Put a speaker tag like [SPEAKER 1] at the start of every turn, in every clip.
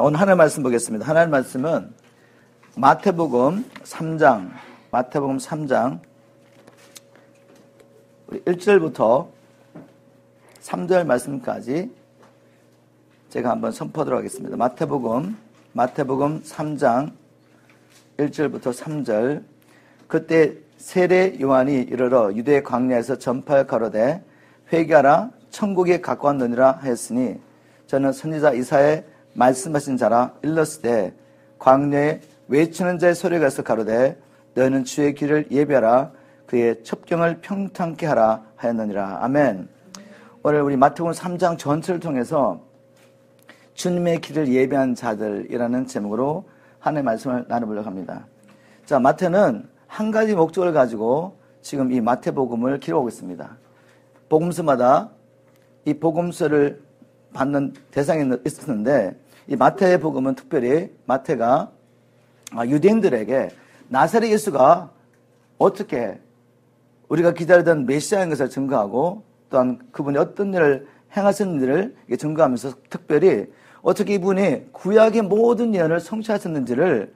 [SPEAKER 1] 오늘 하나님 말씀 보겠습니다. 하나님 말씀은 마태복음 3장 1절부터 3절 말씀까지 제가 한번 선포하도록 하겠습니다. 마태복음 3장 1절부터 3절. 그때 세례 요한이 이르러 유대 광야에서 전파하여 가로되 회개하라 천국에 가까웠느니라 하였으니 저는 선지자 이사야의 말씀하신 자라 일렀으되 광야에 외치는 자의 소리가 있어 가로되 너희는 주의 길을 예비하라 그의 첩경을 평탄케 하라 하였느니라. 아멘. 오늘 우리 마태복음 3장 전체를 통해서 주님의 길을 예비한 자들이라는 제목으로 하나님의 말씀을 나눠보려고 합니다. 자, 마태는 한 가지 목적을 가지고 지금 이 마태복음을 기록하고 있습니다. 복음서마다 이 복음서를 받는 대상이 있었는데 이 마태복음은 특별히 마태가 유대인들에게 나사렛 예수가 어떻게 우리가 기다리던 메시아인 것을 증거하고 또한 그분이 어떤 일을 행하셨는지를 증거하면서 특별히 어떻게 이분이 구약의 모든 예언을 성취하셨는지를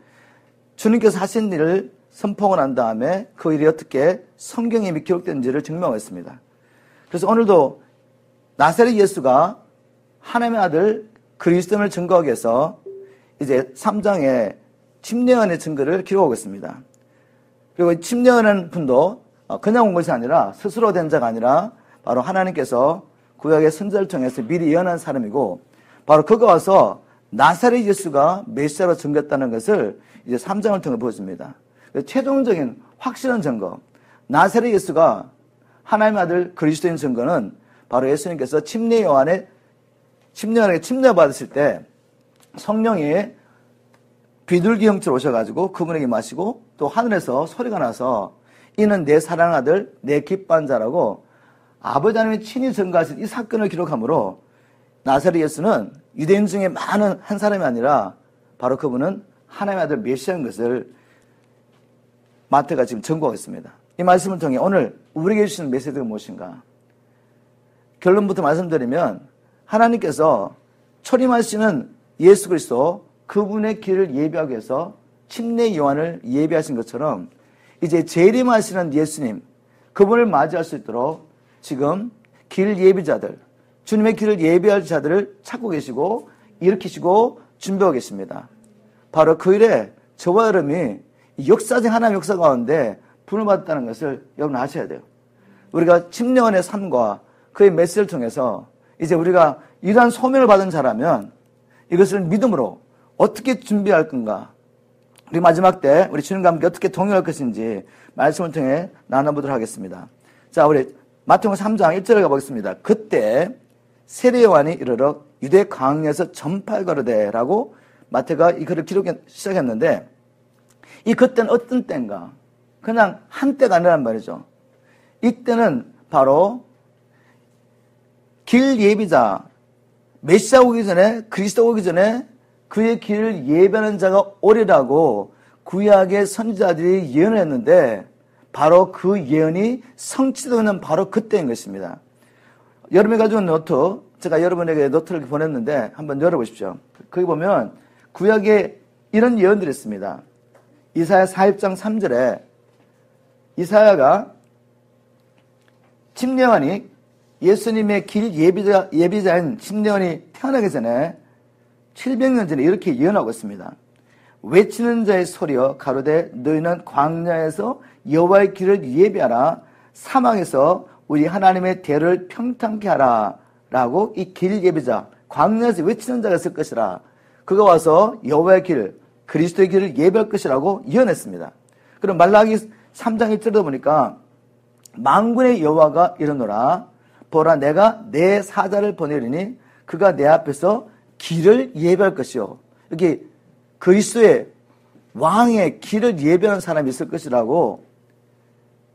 [SPEAKER 1] 주님께서 하신 일을 선포하고 난 다음에 그 일이 어떻게 성경에 이미 기록된지를 증명했습니다. 그래서 오늘도 나사렛 예수가 하나님의 아들 그리스도를 증거하기 위해서 이제 3장에 침례요한의 증거를 기록하고 있습니다. 그리고 침례요한은 분도 그냥 온 것이 아니라 스스로 된 자가 아니라 바로 하나님께서 구약의 선지자를 통해서 미리 예언한 사람이고 바로 그가 와서 나사렛 예수가 메시아로 증거했다는 것을 이제 3장을 통해 보여줍니다. 최종적인 확실한 증거, 나사렛 예수가 하나님의 아들 그리스도인 증거는 바로 예수님께서 침례요한에게 침례받으실 때 성령이 비둘기 형체로 오셔가지고 그분에게 마시고 또 하늘에서 소리가 나서 이는 내 사랑하는 아들 내 기뻐한 자라고 아버지 하나님이 친히 증거하신 이 사건을 기록하므로 나사렛 예수는 유대인 중에 많은 한 사람이 아니라 바로 그분은 하나님의 아들 메시아인 것을 마태가 지금 증거하고 있습니다. 이 말씀을 통해 오늘 우리에게 주시는 메시지가 무엇인가? 결론부터 말씀드리면 하나님께서 초림하시는 예수 그리스도 그분의 길을 예비하기 위해서 침례 요한을 예비하신 것처럼 이제 재림하시는 예수님 그분을 맞이할 수 있도록 지금 길 예비자들 주님의 길을 예비할 자들을 찾고 계시고 일으키시고 준비하고 계십니다. 바로 그 일에 저와 여러분이 역사적 하나님의 역사 가운데 분을 받았다는 것을 여러분 아셔야 돼요. 우리가 침례요한의 삶과 그의 메시지를 통해서 이제 우리가 이러한 소명을 받은 자라면 이것을 믿음으로 어떻게 준비할 건가? 우리 마지막 때 우리 주님과 함께 어떻게 동행할 것인지 말씀을 통해 나눠보도록 하겠습니다. 자, 우리 마태복음 3장 1절에 가보겠습니다. 그때 세례 요한이 이르러 유대 광야에서 전파하여 가로되라고 마태가 이 글을 기록하기 시작했는데 이 그때는 어떤 때인가? 그냥 한때가 아니란 말이죠. 이때는 바로 길 예비자, 메시아 오기 전에 그리스도 오기 전에 그의 길을 예배하는 자가 오리라고 구약의 선지자들이 예언을 했는데 바로 그 예언이 성취되는 바로 그때인 것입니다. 여러분이 가지고 있는 노트, 제가 여러분에게 노트를 보냈는데 한번 열어보십시오. 거기 보면 구약에 이런 예언들이 있습니다. 이사야 40장 3절에 이사야가 침례요한이 예수님의 길 예비자인 침례요한이 태어나기 전에 700년 전에 이렇게 예언하고 있습니다. 외치는 자의 소리여 가로되 너희는 광야에서 여호와의 길을 예비하라 사막에서 우리 하나님의 대를 평탄케 하라 라고 이 길 예비자 광야에서 외치는 자가 있을 것이라 그가 와서 여호와의 길 그리스도의 길을 예배할 것이라고 예언했습니다. 그럼 말라기 3장 1절에 보니까 만군의 여호와가 이르노라 보라 내가 내 사자를 보내리니 그가 내 앞에서 길을 예배할 것이요. 여기 그리스도의 왕의 길을 예배하는 사람이 있을 것이라고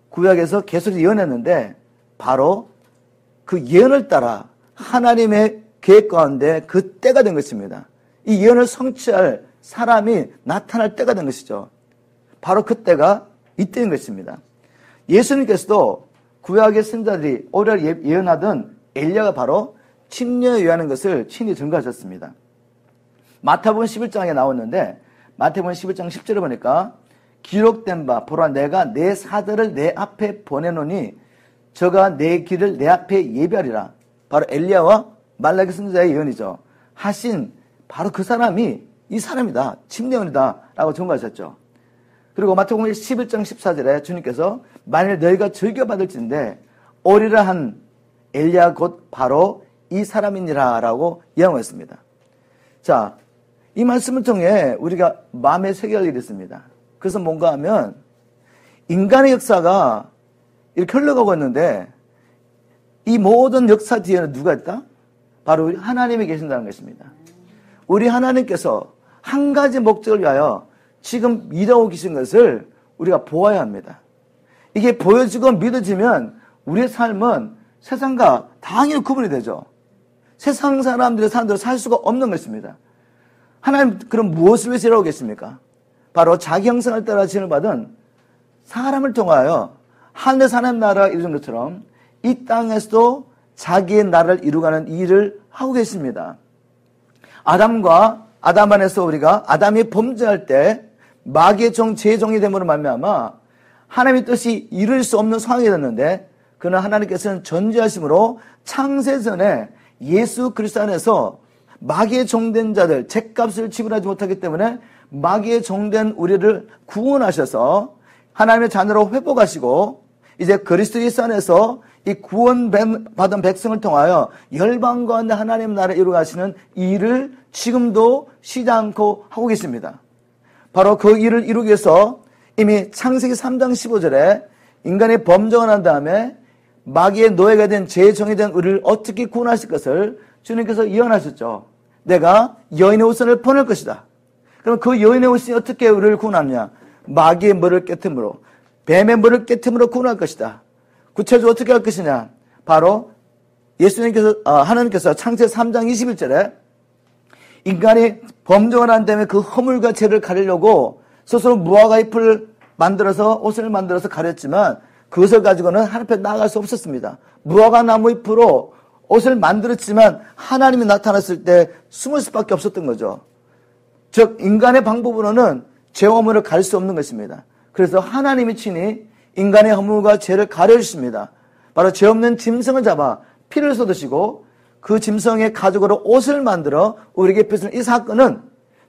[SPEAKER 1] 구약에서 계속 예언했는데 바로 그 예언을 따라 하나님의 계획 가운데 그 때가 된 것입니다. 이 예언을 성취할 사람이 나타날 때가 된 것이죠. 바로 그 때가 이때인 것입니다. 예수님께서도 구약의 선지자들이 오히려 예언하던 엘리야가 바로 침례 요한인 것을 친히 증거하셨습니다. 마태복음 11장에 나왔는데 마태복음 11장 10절에 보니까 기록된 바 보라 내가 내 사도를 내 앞에 보내노니 저가 내 길을 내 앞에 예비하리라. 바로 엘리야와 말라기 선지자의 예언이죠. 하신 바로 그 사람이 이 사람이다. 침례원이다. 라고 증거하셨죠. 그리고 마태복음 11장 14절에 주님께서 만일 너희가 즐겨받을진대 오리라 한 엘리야 곧 바로 이 사람이니라 라고 예언했습니다. 자, 이 말씀을 통해 우리가 마음에 새겨야 할 일이 있습니다. 그래서 뭔가 하면 인간의 역사가 이렇게 흘러가고 있는데 이 모든 역사 뒤에는 누가 있다? 바로 하나님이 계신다는 것입니다. 우리 하나님께서 한 가지 목적을 위하여 지금 일하고 계신 것을 우리가 보아야 합니다. 이게 보여지고 믿어지면 우리의 삶은 세상과 당연히 구분이 되죠. 세상 사람들의 삶대로 살 수가 없는 것입니다. 하나님 그럼 무엇을 위해서 일하고 계십니까? 바로 자기 형상을 따라 지음을 받은 사람을 통하여 하늘에서 하나님 나라가 이루어진 것처럼 이 땅에서도 자기의 나라를 이루가는 일을 하고 계십니다. 아담과 아담 안에서 우리가 아담이 범죄할 때 마귀의 종, 제 종이 됨으로 말미암아 하나님의 뜻이 이룰 수 없는 상황이 됐는데 그러나 하나님께서는 전지하심으로 창세전에 예수 그리스도 안에서 마귀의 종된 자들 죗값을 지불하지 못하기 때문에 마귀의 종된 우리를 구원하셔서 하나님의 자녀로 회복하시고 이제 그리스도 예수 안에서 이 구원받은 백성을 통하여 열방 가운데 하나님 나라를 이루가시는 일을 지금도 쉬지 않고 하고 계십니다. 바로 그 일을 이루기 위해서 이미 창세기 3장 15절에 인간이 범죄가 난 다음에 마귀의 노예가 된 죄의 종이 된 우리를 어떻게 구원하실 것을 주님께서 예언하셨죠. 내가 여인의 후손을 보낼 것이다. 그럼 그 여인의 후손이 어떻게 우리를 구원하느냐? 마귀의 머리를 깨트므로 뱀의 머리를 깨트므로 구원할 것이다. 구체적으로 어떻게 할 것이냐? 바로 예수님께서 하나님께서 창세기 3장 21절에 인간이 범죄가 난 다음에 그 허물과 죄를 가리려고 스스로 무화과 잎을 만들어서 옷을 만들어서 가렸지만 그것을 가지고는 하나님 앞에 나아갈 수 없었습니다. 무화과 나무 잎으로 옷을 만들었지만 하나님이 나타났을 때 숨을 수밖에 없었던 거죠. 즉 인간의 방법으로는 죄와 허물을 가릴 수 없는 것입니다. 그래서 하나님이 친히 인간의 허물과 죄를 가려주십니다. 바로 죄 없는 짐승을 잡아 피를 쏟으시고 그 짐승의 가죽으로 옷을 만들어 우리에게 펴주는 이 사건은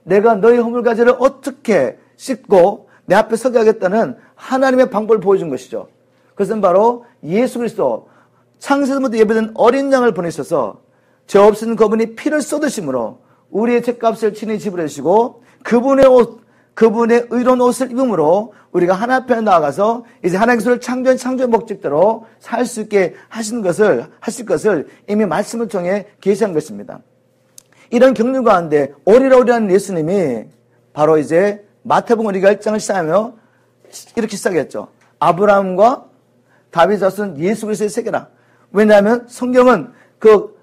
[SPEAKER 1] 내가 너희 허물과 죄를 어떻게 씻고 내 앞에 서게 하겠다는 하나님의 방법을 보여준 것이죠. 그것은 바로 예수 그리스도 창세전부터 예배된 어린 양을 보내셔서 죄 없은 그분이 피를 쏟으심으로 우리의 죄값을 친히 지불해 주시고 그분의 옷, 그분의 의로운 옷을 입음으로 우리가 하나님 앞에 나아가서 이제 하나님께서 창조한 창조의 목적대로 살 수 있게 하실 것을 이미 말씀을 통해 계시한 것입니다. 이런 경륜 가운데 오리라오리라는 예수님이 바로 이제 마태복음 우리가 1장을 시작하며 이렇게 시작했죠. 아브라함과 다윗 자손 예수 그리스도의 세계라. 왜냐하면 성경은 그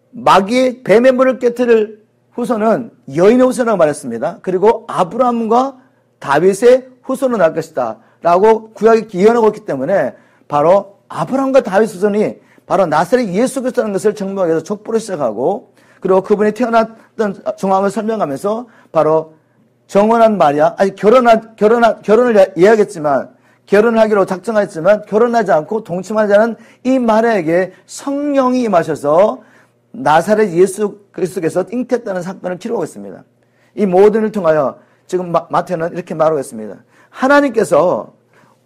[SPEAKER 1] 마귀의 뱀의 물을 깨트릴 후손은 여인의 후손이라고 말했습니다. 그리고 아브라함과 다윗의 후손은 날 것이다 라고 구약이 예언하고 있기 때문에 바로 아브라함과 다윗 후손이 바로 나사렛 예수 그리스도라는 것을 증명하기 위해서 족보를 시작하고 그리고 그분이 태어났던 정황을 설명하면서 바로 정원한 마리아, 아니 결혼을 예약했지만 결혼을 하기로 작정했지만 결혼하지 않고 동침하지 않은 이 마리아에게 성령이 임하셔서 나사렛 예수 그리스도께서 잉태했다는 사건을 기록하고 있습니다. 이 모든을 통하여 지금 마태는 이렇게 말하고 있습니다. 하나님께서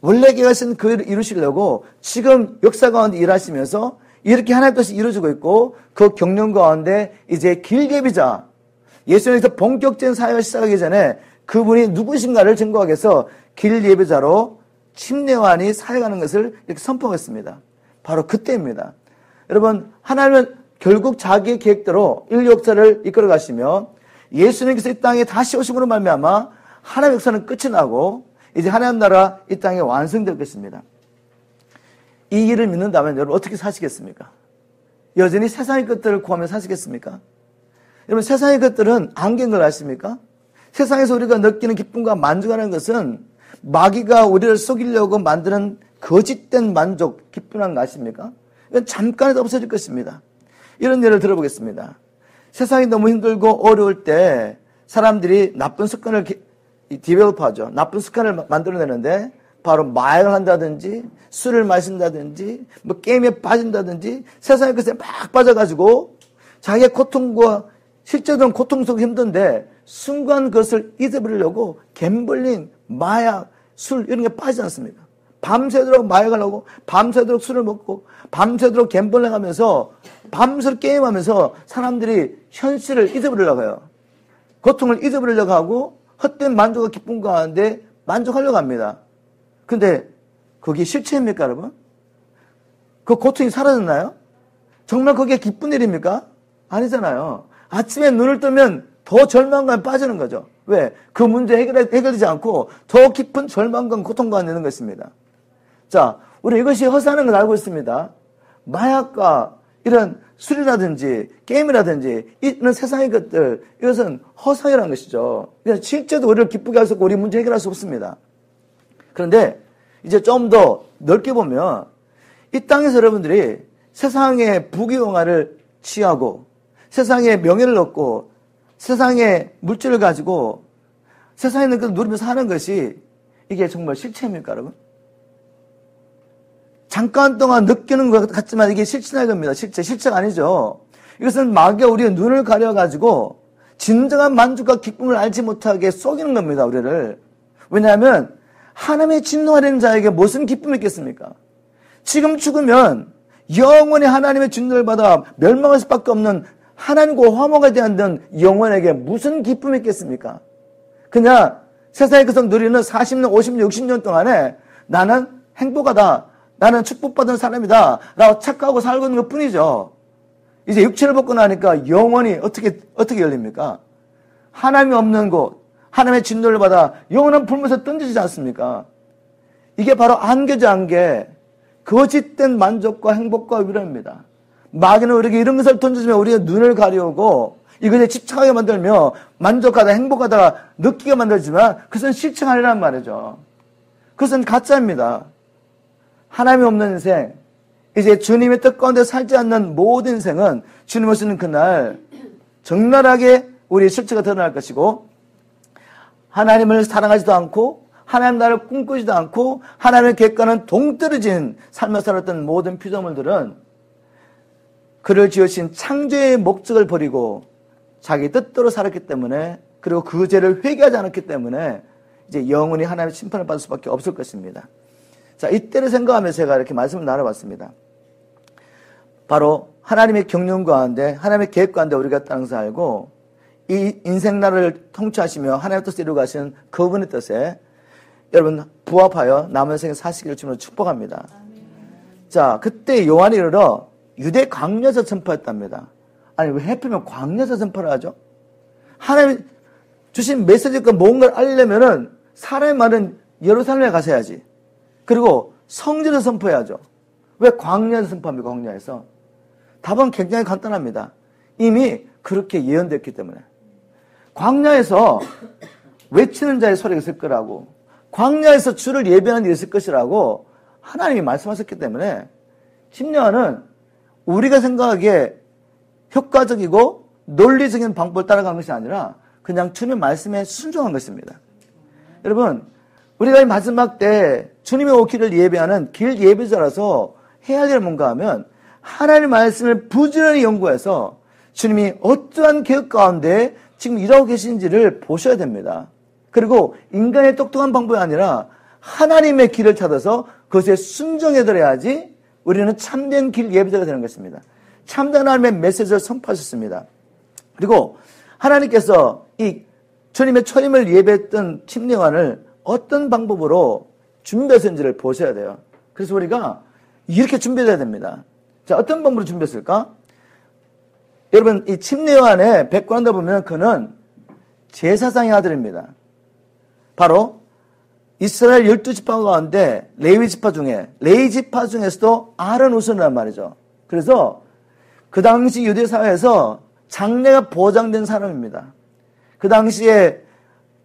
[SPEAKER 1] 원래 계획하신 그 일을 이루시려고 지금 역사 가운데 일하시면서 이렇게 하나님의 뜻이 이루어지고 있고 그 경륜 가운데 이제 길예비자 예수님께서 본격적인 사역을 시작하기 전에 그분이 누구신가를 증거하기 위해서 길예비자로 침례요한이 사역하는 것을 이렇게 선포했습니다. 바로 그때입니다. 여러분 하나님은 결국 자기의 계획대로 인류 역사를 이끌어 가시며 예수님께서 이 땅에 다시 오심으로 말미암아 하나님의 역사는 끝이 나고 이제 하나님 나라 이 땅에 완성될 것입니다. 이 일을 믿는다면 여러분 어떻게 사시겠습니까? 여전히 세상의 것들을 구하며 사시겠습니까? 여러분 세상의 것들은 안개인 걸 아십니까? 세상에서 우리가 느끼는 기쁨과 만족하는 것은 마귀가 우리를 속이려고 만드는 거짓된 만족, 기쁨이라는 거 아십니까? 이건 잠깐에도 없어질 것입니다. 이런 예를 들어보겠습니다. 세상이 너무 힘들고 어려울 때 사람들이 나쁜 습관을 디벨롭하죠. 나쁜 습관을 만들어내는데 바로 마약을 한다든지 술을 마신다든지 뭐 게임에 빠진다든지 세상의 것에 막 빠져가지고 자기의 고통과 실제로는 고통 속에 힘든데 순간 그것을 잊어버리려고 갬블링, 마약, 술 이런 게 빠지지 않습니까? 밤새도록 마약을 하고 밤새도록 술을 먹고 밤새도록 갬블링 하면서 밤새도록 게임하면서 사람들이 현실을 잊어버리려고 해요. 고통을 잊어버리려고 하고 헛된 만족과 기쁨 가운데 만족하려고 합니다. 근데 그게 실체입니까, 여러분? 그 고통이 사라졌나요? 정말 그게 기쁜 일입니까? 아니잖아요. 아침에 눈을 뜨면 더 절망감에 빠지는 거죠. 왜? 그 문제 해결되지 않고 더 깊은 절망감, 고통감에 있는 것입니다. 자, 우리 이것이 허사하는 걸 알고 있습니다. 마약과 이런 술이라든지 게임이라든지 이런 세상의 것들, 이것은 허상이라는 것이죠. 그냥 실제도 우리를 기쁘게 할 수 없고 우리 문제 해결할 수 없습니다. 그런데 이제 좀 더 넓게 보면 이 땅에서 여러분들이 세상의 부귀영화를 취하고 세상의 명예를 얻고 세상의 물질을 가지고 세상에 있는 것을 누리면서 사는 것이 이게 정말 실체입니까, 여러분? 잠깐 동안 느끼는 것 같지만 이게 실체나 겁니다. 실체가 아니죠. 이것은 마귀가 우리의 눈을 가려가지고 진정한 만족과 기쁨을 알지 못하게 속이는 겁니다, 우리를. 왜냐하면 하나님의 진노하려는 자에게 무슨 기쁨이 있겠습니까? 지금 죽으면 영원히 하나님의 진노를 받아 멸망할 수밖에 없는 하나님과 화목에 대한 영혼에게 무슨 기쁨이 있겠습니까? 그냥 세상에 그것을 누리는 40년, 50년, 60년 동안에 나는 행복하다. 나는 축복받은 사람이다. 라고 착각하고 살고 있는 것 뿐이죠. 이제 육체를 벗고 나니까 영원히 어떻게 열립니까? 하나님이 없는 곳, 하나님의 진노를 받아 영원한 불못에 던지지 않습니까? 이게 바로 안개죠, 안개. 거짓된 만족과 행복과 위로입니다. 마귀는 우리에게 이런 것을 던져주면 우리의 눈을 가려오고 이것에 집착하게 만들며 만족하다, 행복하다 느끼게 만들지만 그것은 실체가 아니란 말이죠. 그것은 가짜입니다. 하나님이 없는 인생, 이제 주님의 뜻 가운데 살지 않는 모든 인생은 주님 오시는 그날 적나라하게 우리의 실체가 드러날 것이고 하나님을 사랑하지도 않고 하나님 나라를 꿈꾸지도 않고 하나님의 계획과는 동떨어진 삶을 살았던 모든 피조물들은 그를 지으신 창조의 목적을 버리고 자기 뜻대로 살았기 때문에 그리고 그 죄를 회개하지 않았기 때문에 이제 영원히 하나님의 심판을 받을 수밖에 없을 것입니다. 자, 이때를 생각하면서 제가 이렇게 말씀을 나눠봤습니다. 바로 하나님의 경륜 가운데 하나님의 계획 가운데 우리가 땅에서 알고 이 인생 나라를 통치하시며 하나님의 뜻을 이루고 가시는 그분의 뜻에 여러분 부합하여 남은 생에 사시기를 주님으로 축복합니다. 자, 그때 요한이 이르러 유대 광야에서 선포했답니다. 아니 왜 하필이면 광야에서 선포를 하죠? 하나님 주신 메시지가 뭔가를 알려면은 사람의 말은 예루살렘에 가셔야지. 그리고 성전에서 선포해야죠. 왜 광야에서 선포합니까? 광야에서. 답은 굉장히 간단합니다. 이미 그렇게 예언됐기 때문에. 광야에서 외치는 자의 소리가 있을 거라고, 광야에서 주를 예배하는 일이 있을 것이라고 하나님이 말씀하셨기 때문에 심령은 우리가 생각하기에 효과적이고 논리적인 방법을 따라가는 것이 아니라 그냥 주님 말씀에 순종한 것입니다. 여러분, 우리가 이 마지막 때 주님의 오기를 예배하는 길 예배자라서 해야 할 일은 뭔가 하면 하나님의 말씀을 부지런히 연구해서 주님이 어떠한 계획 가운데 지금 일하고 계신지를 보셔야 됩니다. 그리고 인간의 똑똑한 방법이 아니라 하나님의 길을 찾아서 그것에 순종해드려야지 우리는 참된 길 예배자가 되는 것입니다. 참된 하나님의 메시지를 선포하셨습니다. 그리고 하나님께서 이 주님의 초임을 예배했던 침례관을 어떤 방법으로 준비했는지를 보셔야 돼요. 그래서 우리가 이렇게 준비해야 됩니다. 자, 어떤 방법으로 준비했을까? 여러분, 이 침례관의 백관을 보면 그는 제사장의 아들입니다. 바로 이스라엘 12지파 가운데 레위 지파 중에서도 아론 후손이란 말이죠. 그래서 그 당시 유대 사회에서 장래가 보장된 사람입니다. 그 당시에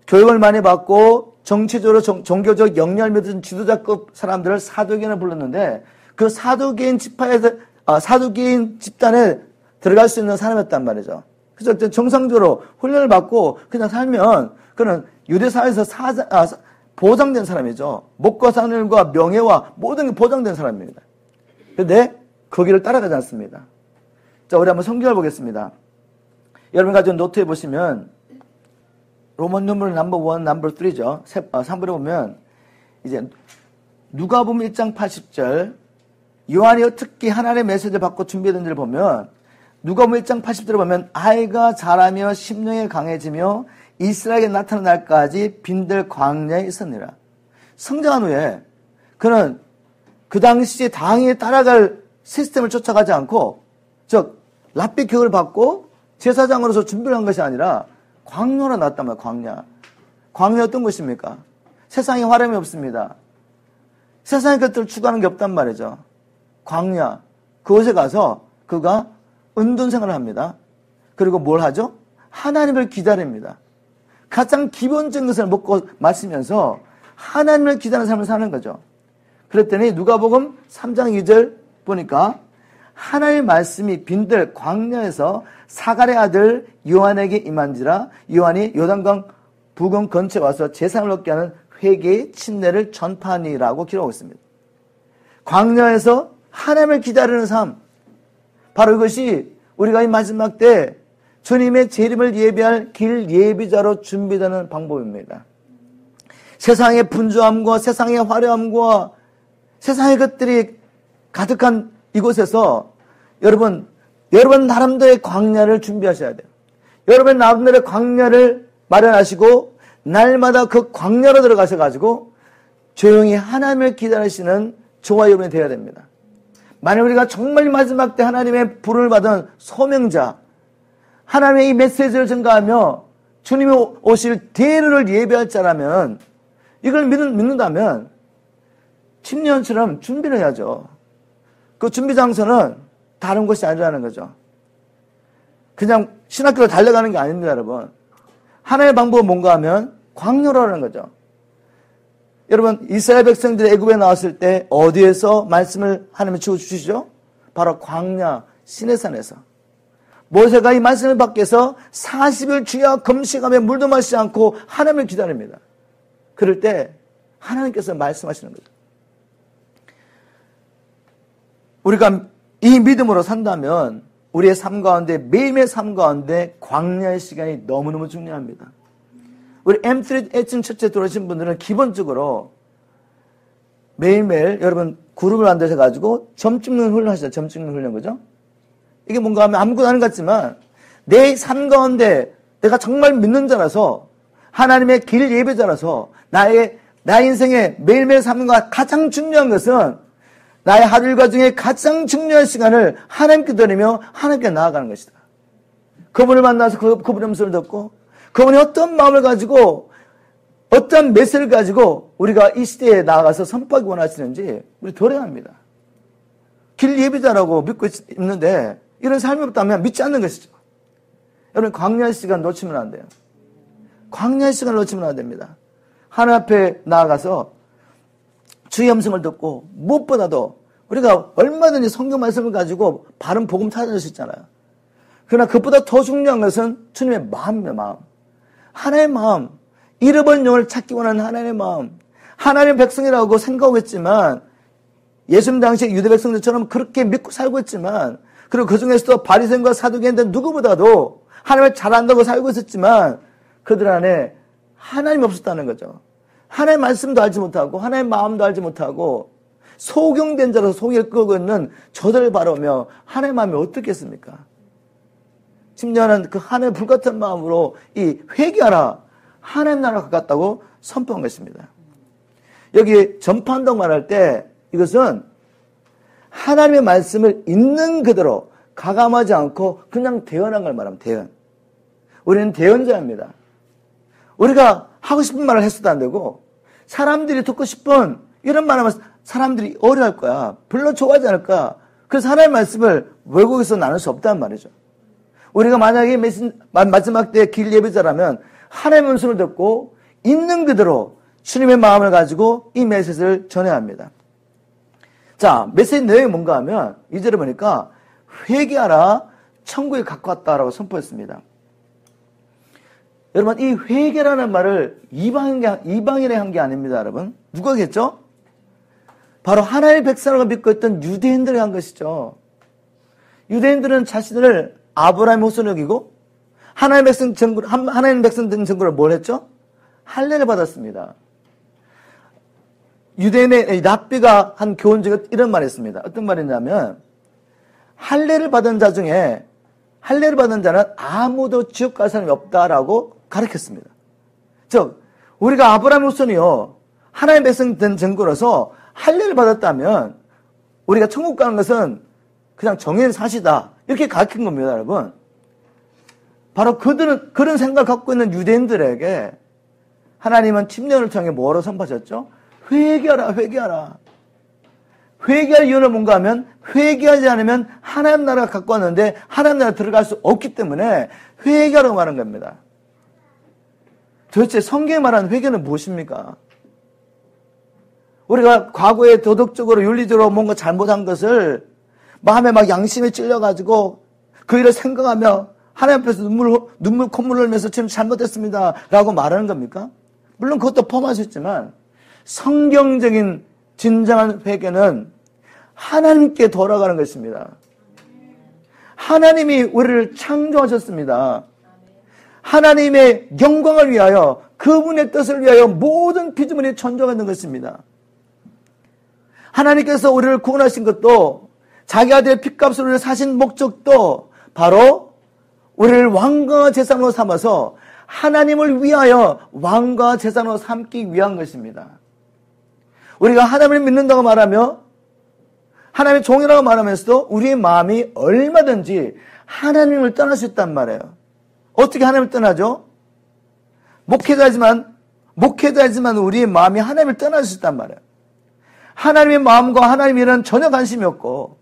[SPEAKER 1] 교육을 많이 받고 정치적으로 종교적 역량을 믿은 지도자급 사람들을 사두개인을 불렀는데 그 사두개인 집단에 들어갈 수 있는 사람이었단 말이죠. 그래서 정상적으로 훈련을 받고 그냥 살면 그는 유대사회에서 보장된 사람이죠. 먹고 사는 일과 명예와 모든 게 보장된 사람입니다. 그런데 그 길을 따라가지 않습니다. 자, 우리 한번 성경을 보겠습니다. 여러분 가지고 노트에 보시면 로만 누메럴 넘버 1, 넘버 3죠. 3번에 보면 이제 누가복음 1장 80절 요한이 어떻게 하나님의 메시지를 받고 준비했는지를 보면 누가복음 1장 80절을 보면 아이가 자라며 심령이 강해지며 이스라엘에 나타난 날까지 빈들 광야에 있었느니라. 성장한 후에 그는 그 당시에 당연히 따라갈 시스템을 쫓아가지 않고 즉 랍비 교육을 받고 제사장으로서 준비를 한 것이 아니라 광야로 났단 말이에요. 광야. 광야 어떤 것입니까? 세상에 화려함이 없습니다. 세상의 것들을 추구하는 게 없단 말이죠. 광야. 그곳에 가서 그가 은둔 생활을 합니다. 그리고 뭘 하죠? 하나님을 기다립니다. 가장 기본적인 것을 먹고 마시면서 하나님을 기다리는 삶을 사는 거죠. 그랬더니 누가복음 3장 2절 보니까 하나님의 말씀이 빈들 광야에서 사갈의 아들 요한에게 임한지라 요한이 요단강 부근 근처에 와서 제사를 얻게 하는 회개의 침례를 전파하니라고 기록하고 있습니다. 광야에서 하나님을 기다리는 삶, 바로 이것이 우리가 이 마지막 때 주님의 재림을 예비할 길 예비자로 준비되는 방법입니다. 세상의 분주함과 세상의 화려함과 세상의 것들이 가득한 이곳에서 여러분 나름대로의 광야를 준비하셔야 돼요. 여러분 나름대로의 광야를 마련하시고 날마다 그 광야로 들어가셔가지고 조용히 하나님을 기다리시는 저와 여러분이 되어야 됩니다. 만약 우리가 정말 마지막 때 하나님의 부름을 받은 소명자, 하나님의 이 메시지를 전가하며 주님이 오실 대를 예비할 자라면 이걸 믿는다면 10년처럼 준비를 해야죠. 그 준비 장소는 다른 곳이 아니라는 거죠. 그냥 신학교로 달려가는 게 아닙니다, 여러분. 하나의 방법은 뭔가 하면 광야라는 거죠. 여러분, 이스라엘 백성들이 애굽에 나왔을 때 어디에서 말씀을 하나님이 주시죠? 바로 광야 시내산에서. 모세가 이 말씀을 받기 위해서 40일 주야 금식하며 물도 마시지 않고 하나님을 기다립니다. 그럴 때 하나님께서 말씀하시는 거죠. 우리가 이 믿음으로 산다면 우리의 삶 가운데 매일매일 삶 가운데 광야의 시간이 너무너무 중요합니다. 우리 M3 애칭 첫째 들어오신 분들은 기본적으로 매일매일 여러분 그룹을 만드셔가지고 점 찍는 훈련 하시죠. 점 찍는 훈련 그죠? 이게 뭔가 하면 아무것도 아닌 것 같지만 내 삶 가운데 내가 정말 믿는 자라서 하나님의 길 예배자라서 나의 인생의 매일매일 삶과 가장 중요한 것은 나의 하루 일과 중에 가장 중요한 시간을 하나님께 드리며 하나님께 나아가는 것이다. 그분을 만나서 그분의 음성을 듣고 그분이 어떤 마음을 가지고 어떤 메시지를 가지고 우리가 이 시대에 나아가서 선포하기 원하시는지 우리 들어야 합니다. 길 예비자라고 믿고 있는데 이런 삶이 없다면 믿지 않는 것이죠. 여러분 광야의 시간 놓치면 안 돼요. 광야의 시간을 놓치면 안 됩니다. 하나님 앞에 나아가서 주의 음성을 듣고 무엇보다도 우리가 얼마든지 성경 말씀을 가지고 바른 복음 찾아낼 수 있잖아요. 그러나 그것보다 더 중요한 것은 주님의 마음이에요. 마음. 하나님의 마음. 잃어버린 영혼을 찾기 원하는 하나님의 마음. 하나님의 백성이라고 생각하고 있지만 예수님 당시에 유대 백성들처럼 그렇게 믿고 살고 있지만 그리고 그 중에서도 바리새인과 사두개인들 누구보다도 하나님을 잘 안다고 살고 있었지만 그들 안에 하나님이 없었다는 거죠. 하나님의 말씀도 알지 못하고 하나님의 마음도 알지 못하고 소경된 자로서 속일 끄고 있는 저들을 바라보며 하나님의 마음이 어떻겠습니까? 심지어는 그 하나님의 불같은 마음으로 이 회개하라 하나님 나라가 가깝다고 선포한 것입니다. 여기 전파한다고 말할 때 이것은 하나님의 말씀을 있는 그대로 가감하지 않고 그냥 대언한 걸 말하면 대언. 우리는 대언자입니다. 우리가 하고 싶은 말을 했어도 안 되고 사람들이 듣고 싶은 이런 말하면 사람들이 어려워할 거야. 별로 좋아하지 않을 거야. 그래서 하나님의 말씀을 외국에서 나눌 수 없다는 말이죠. 우리가 만약에 마지막 때 길 예배자라면 하나님의 음성을 듣고 있는 그대로 주님의 마음을 가지고 이 메시지를 전해야 합니다. 자, 메시지 내용이 뭔가 하면 2절에 보니까 회개하라 천국에 가까웠다라고 선포했습니다. 여러분, 이 회개라는 말을 이방인이 한 게 아닙니다, 여러분. 누가 했죠? 바로 하나님의 백성을 믿고 있던 유대인들이 한 것이죠. 유대인들은 자신을 아브라함의 후손 여기고 하나님의 백성 된 증거로 뭘 했죠? 할례를 받았습니다. 유대인의 랍비가 한 교훈 중에 이런 말을 했습니다. 어떤 말이냐면 할례를 받은 자 중에 할례를 받은 자는 아무도 지옥 갈 사람이 없다라고 가르쳤습니다. 즉 우리가 아브라함의 후손이요 하나님의 백성 된 증거로서 할례를 받았다면 우리가 천국 가는 것은 그냥 정해진 사실이다. 이렇게 가르친 겁니다, 여러분. 바로 그들은 그런 생각을 갖고 있는 유대인들에게 하나님은 침례를 통해 뭐로 선포하셨죠? 회개하라, 회개하라. 회개할 이유는 뭔가 하면 회개하지 않으면 하나님 나라가 갖고 왔는데 하나님 나라에 들어갈 수 없기 때문에 회개하라고 말하는 겁니다. 도대체 성경에 말하는 회개는 무엇입니까? 우리가 과거에 도덕적으로 윤리적으로 뭔가 잘못한 것을 마음에 막 양심에 찔려가지고 그 일을 생각하며 하나님 앞에서 눈물 콧물 흘리면서 지금 잘못했습니다 라고 말하는 겁니까? 물론 그것도 포함할 수 있지만 성경적인 진정한 회개는 하나님께 돌아가는 것입니다. 하나님이 우리를 창조하셨습니다. 하나님의 영광을 위하여 그분의 뜻을 위하여 모든 피조물이 존재가 있는 것입니다. 하나님께서 우리를 구원하신 것도 자기 아들의 핏값으로 우리를 사신 목적도 바로 우리를 왕과 제사장으로 삼아서 하나님을 위하여 왕과 제사장으로 삼기 위한 것입니다. 우리가 하나님을 믿는다고 말하며 하나님의 종이라고 말하면서도 우리의 마음이 얼마든지 하나님을 떠날 수 있단 말이에요. 어떻게 하나님을 떠나죠? 목회자지만 우리의 마음이 하나님을 떠날 수 있단 말이에요. 하나님의 마음과 하나님의 일은 전혀 관심이 없고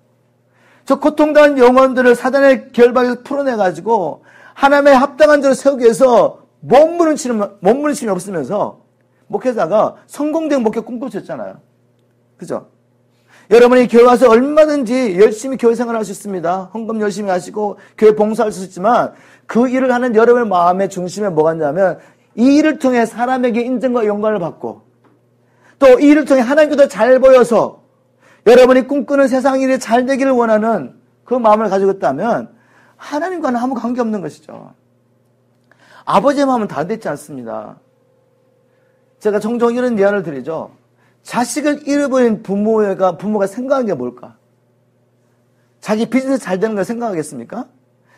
[SPEAKER 1] 저 고통당한 영혼들을 사단의 결박에서 풀어내가지고 하나님의 합당한 자로 세우기 위해서 몸부림침이 없으면서 목회자가 성공된 목회 꿈꾸셨잖아요. 그죠? 여러분이 교회 와서 얼마든지 열심히 교회 생활할 수 있습니다. 헌금 열심히 하시고 교회 봉사할 수 있지만 그 일을 하는 여러분의 마음의 중심에 뭐가 있냐면 이 일을 통해 사람에게 인정과 영광을 받고 또 이 일을 통해 하나님께도 잘 보여서 여러분이 꿈꾸는 세상 일이 잘 되기를 원하는 그 마음을 가지고 있다면 하나님과는 아무 관계없는 것이죠. 아버지의 마음은 다 됐지 않습니다. 제가 종종 이런 예화를 드리죠. 자식을 잃어버린 부모가 생각하는 게 뭘까? 자기 비즈니스 잘 되는 걸 생각하겠습니까?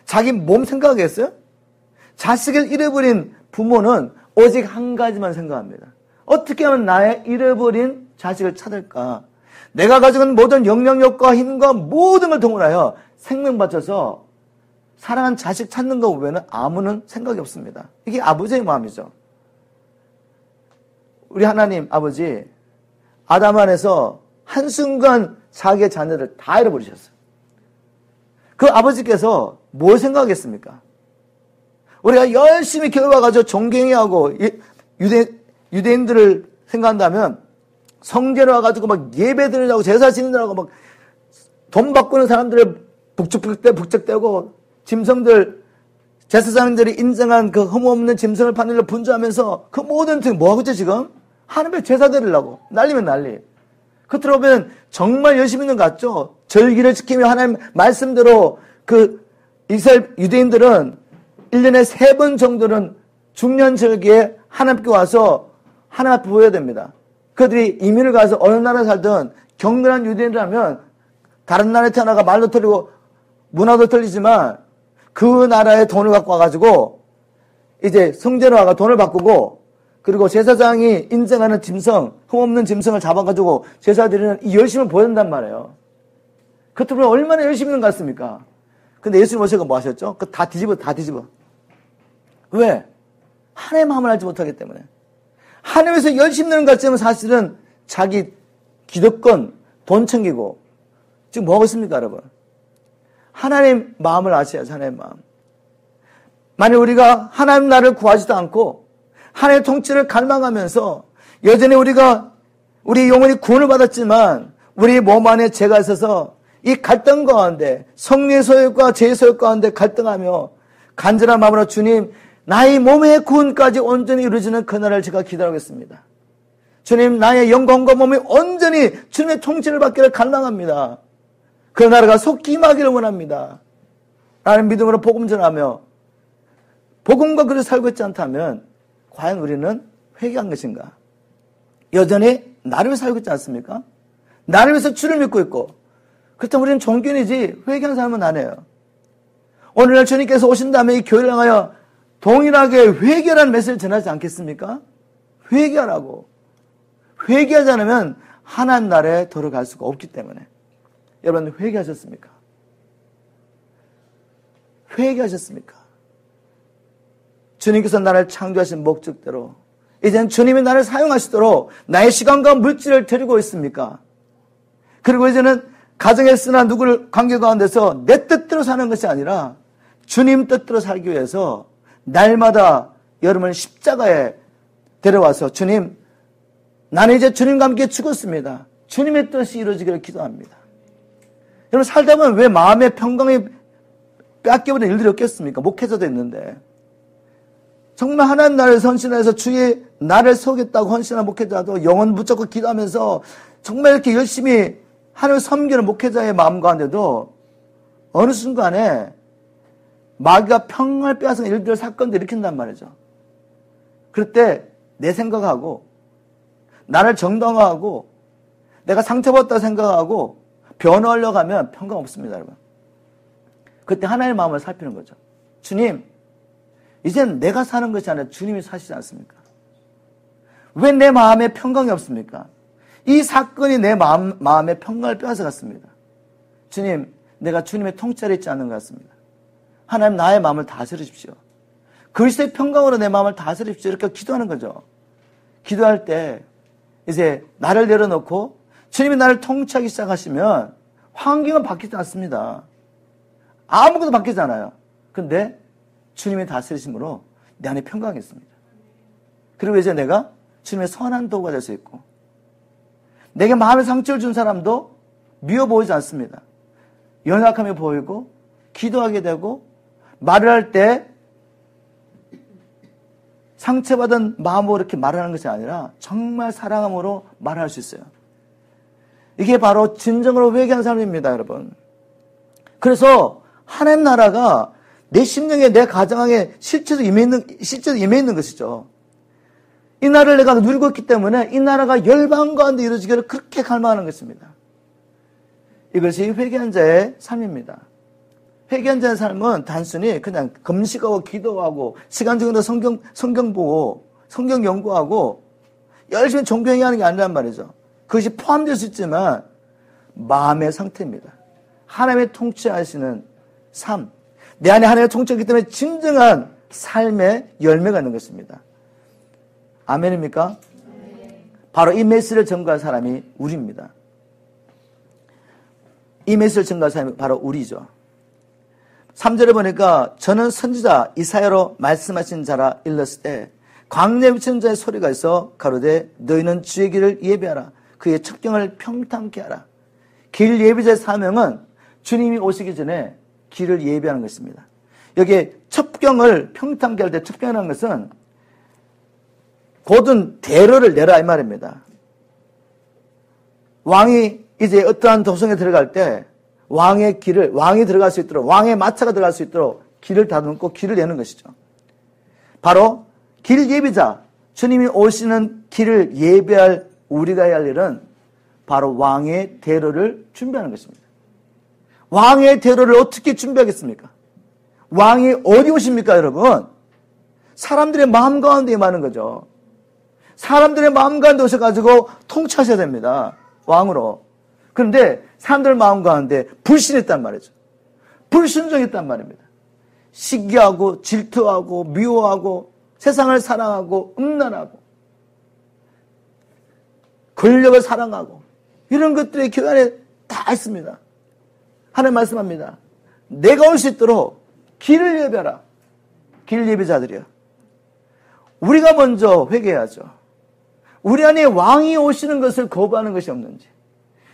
[SPEAKER 1] 자기 몸 생각하겠어요? 자식을 잃어버린 부모는 오직 한 가지만 생각합니다. 어떻게 하면 나의 잃어버린 자식을 찾을까? 내가 가지고 있는 모든 영향력과 힘과 모든 걸 동원하여 생명 바쳐서 사랑하는 자식 찾는 거 외에는 아무는 생각이 없습니다. 이게 아버지의 마음이죠. 우리 하나님 아버지 아담 안에서 한순간 자기의 자녀를 다 잃어버리셨어요. 그 아버지께서 뭘 생각하겠습니까? 우리가 열심히 교회 와가지고 존경해하고 유대인들을 생각한다면 성전에 와가지고 막 예배 드리려고 제사 지내려고 막 돈 바꾸는 사람들을 북적대고 짐승들 제사장들이 인정한 그 흠없는 짐승을 판일로 분주하면서 그 모든 등 뭐하고 있지 지금? 하나님의 제사 드리려고 난리면 난리. 겉으로 보면 정말 열심히 있는 것 같죠? 절기를 지키며 하나님 말씀대로 그 이스라엘 유대인들은 1년에 3번 정도는 중년 절기에 하나님께 와서 하나님 앞에 보여야 됩니다. 그들이 이민을 가서 어느 나라에 살든 경건한 유대인이라면 다른 나라에 태어나가 말도 틀리고 문화도 틀리지만 그 나라에 돈을 갖고 와가지고 이제 성전에 와가 돈을 바꾸고 그리고 제사장이 인정하는 짐승, 흠없는 짐승을 잡아가지고 제사 드리는 이 열심을 보여준단 말이에요. 그것도 얼마나 열심히 있는 것 같습니까? 근데 예수님 오셔서 뭐 하셨죠? 그거 다 뒤집어. 왜? 하나님의 마음을 알지 못하기 때문에. 하나님에서 열심히 있는 것 같지만 사실은 자기 기득권, 돈 챙기고 지금 뭐 하고 있습니까, 여러분? 하나님 마음을 아셔야죠, 하나님 마음. 만약 우리가 하나님 나라를 구하지도 않고 하나님의 통치를 갈망하면서 여전히 우리 영혼이 구원을 받았지만 우리 몸 안에 죄가 있어서 이 갈등 가운데 성리의 소욕과 죄의 소욕 가운데 갈등하며 간절한 마음으로 주님 나의 몸의 구원까지 온전히 이루어지는 그날을 제가 기다리겠습니다. 주님, 나의 영광과 몸이 온전히 주님의 통치를 받기를 갈망합니다. 그 나라가 속히 임하기를 원합니다. 라는 믿음으로 복음 전하며 복음과 그릇 살고 있지 않다면 과연 우리는 회개한 것인가? 여전히 나를 위해 살고 있지 않습니까? 나를 위해서 주를 믿고 있고, 그렇다면 우리는 종교인이지 회개한 사람은 아니에요. 오늘날 주님께서 오신 다음에 이 교회를 향하여 동일하게 회개라는 메시지를 전하지 않겠습니까? 회개하라고. 회개하지 않으면 하나님 나라에 들어갈 수가 없기 때문에. 여러분, 회개하셨습니까? 회개하셨습니까? 주님께서 나를 창조하신 목적대로 이제는 주님이 나를 사용하시도록 나의 시간과 물질을 드리고 있습니까? 그리고 이제는 가정에 쓰나 누구를 관계 가운데서 내 뜻대로 사는 것이 아니라 주님 뜻대로 살기 위해서 날마다 여러분을 십자가에 데려와서 주님, 나는 이제 주님과 함께 죽었습니다. 주님의 뜻이 이루어지기를 기도합니다. 여러분, 살다 보면 왜 마음의 평강이 뺏겨버린 일들이 없겠습니까? 목회자도 있는데. 정말 하나님 나라를 헌신해서 주의 나를 세우겠다고 헌신한 목회자도 영혼 붙잡고 기도하면서 정말 이렇게 열심히 하나님을 섬기는 목회자의 마음 가운데도 어느 순간에 마귀가 평강을 빼앗은 일들, 사건들 일으킨단 말이죠. 그럴 때 내 생각하고 나를 정당화하고 내가 상처받았다고 생각하고 변호하려고 하면 평강 없습니다, 여러분. 그때 하나님의 마음을 살피는 거죠. 주님, 이젠 내가 사는 것이 아니라 주님이 사시지 않습니까? 왜 내 마음에 평강이 없습니까? 이 사건이 내 마음의 평강을 빼앗아갔습니다. 주님, 내가 주님의 통찰에 있지 않는 것 같습니다. 하나님, 나의 마음을 다스리십시오. 그리스도의 평강으로 내 마음을 다스리십시오. 이렇게 기도하는 거죠. 기도할 때 이제 나를 내려놓고 주님이 나를 통치하기 시작하시면 환경은 바뀌지 않습니다. 아무것도 바뀌지 않아요. 그런데 주님의 다스리심으로 내 안에 평강이 있습니다. 그리고 이제 내가 주님의 선한 도구가 될 수 있고, 내게 마음의 상처를 준 사람도 미워 보이지 않습니다. 연약함이 보이고, 기도하게 되고, 말을 할 때 상처받은 마음으로 이렇게 말하는 것이 아니라 정말 사랑함으로 말할 수 있어요. 이게 바로 진정으로 회개한 사람입니다, 여러분. 그래서 하나님 나라가 내 심령에, 내 가정에 실제로 임해 있는 것이죠. 이 나라를 내가 누리고 있기 때문에 이 나라가 열방 가운데 이루어지기를 그렇게 갈망하는 것입니다. 이것이 회개한 자의 삶입니다. 회개한 자의 삶은 단순히 그냥 금식하고 기도하고 시간적으로 성경 보고 성경 연구하고 열심히 종교행위하는 게 아니란 말이죠. 그것이 포함될 수 있지만 마음의 상태입니다. 하나님의 통치하시는 삶, 내 안에 하나님의 통치하기 때문에 진정한 삶의 열매가 있는 것입니다. 아멘입니까? 바로 이 메시지를 전가할 사람이 우리입니다. 이 메시지를 전가할 사람이 바로 우리죠. 3절에 보니까 저는 선지자 이사야로 말씀하신 자라 일렀을 때 광야에 비치는 자의 소리가 있어 가로되 너희는 주의 길을 예비하라. 그의 첩경을 평탄케 하라. 길 예비자의 사명은 주님이 오시기 전에 길을 예비하는 것입니다. 여기에 첩경을 평탄케 할 때 첩경이라는 것은 곧은 대로를 내라 이 말입니다. 왕이 이제 어떠한 도성에 들어갈 때 왕의 길을, 왕이 들어갈 수 있도록, 왕의 마차가 들어갈 수 있도록 길을 다듬고 길을 내는 것이죠. 바로 길 예비자, 주님이 오시는 길을 예배할 우리가 해야 할 일은 바로 왕의 대로를 준비하는 것입니다. 왕의 대로를 어떻게 준비하겠습니까? 왕이 어디 오십니까, 여러분? 사람들의 마음 가운데 임하는 거죠. 사람들의 마음 가운데 오셔가지고 통치하셔야 됩니다. 왕으로. 그런데 사람들 마음 가운데 불신했단 말이죠. 불순종했단 말입니다. 시기하고 질투하고 미워하고 세상을 사랑하고 음란하고 권력을 사랑하고 이런 것들이 교회 안에 다 있습니다. 하나님 말씀합니다. 내가 올 수 있도록 길을 예배하라. 길 예배자들이요. 우리가 먼저 회개해야죠. 우리 안에 왕이 오시는 것을 거부하는 것이 없는지,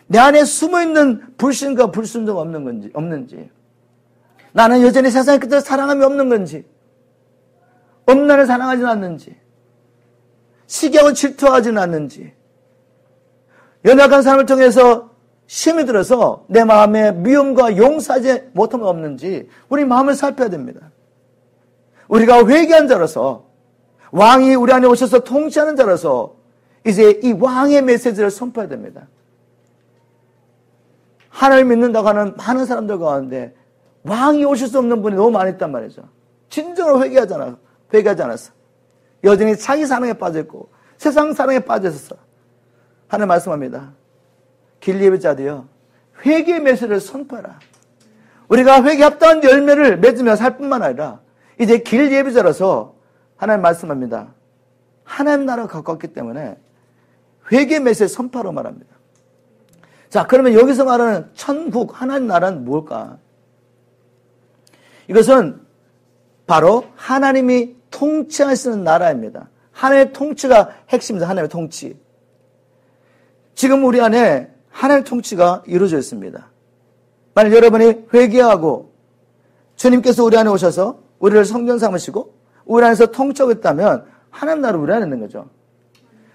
[SPEAKER 1] 내 안에 숨어있는 불신과 불순종 없는지, 나는 여전히 세상의 끝을 사랑함이 없는 건지, 엄난을 사랑하지는 않는지, 시기하고 질투하지는 않는지, 연약한 사람을 통해서 시험이 들어서 내 마음에 미움과 용서하지 못함이 없는지 우리 마음을 살펴야 됩니다. 우리가 회개한 자로서, 왕이 우리 안에 오셔서 통치하는 자로서 이제 이 왕의 메시지를 선포해야 됩니다. 하나님을 믿는다고 하는 많은 사람들 가운데 왕이 오실 수 없는 분이 너무 많이 있단 말이죠. 진정으로 회개하지 않았어. 여전히 자기 사랑에 빠져있고 세상 사랑에 빠져있었어. 하나님 말씀합니다. 길 예배자들이여, 회개의 메시지를 선포해라. 우리가 회개 합당한 열매를 맺으며 살 뿐만 아니라 이제 길 예배자라서 하나님 말씀합니다. 하나님 나라가 가까웠기 때문에 회개 메시지 선포하라고 말합니다. 자, 그러면 여기서 말하는 천국, 하나님 나라는 뭘까? 이것은 바로 하나님이 통치하시는 나라입니다. 하나님의 통치가 핵심입니다. 하나님의 통치. 지금 우리 안에 하나님의 통치가 이루어져 있습니다. 만약 여러분이 회개하고 주님께서 우리 안에 오셔서 우리를 성전 삼으시고 우리 안에서 통치하고 있다면 하나님 나라 우리 안에 있는 거죠.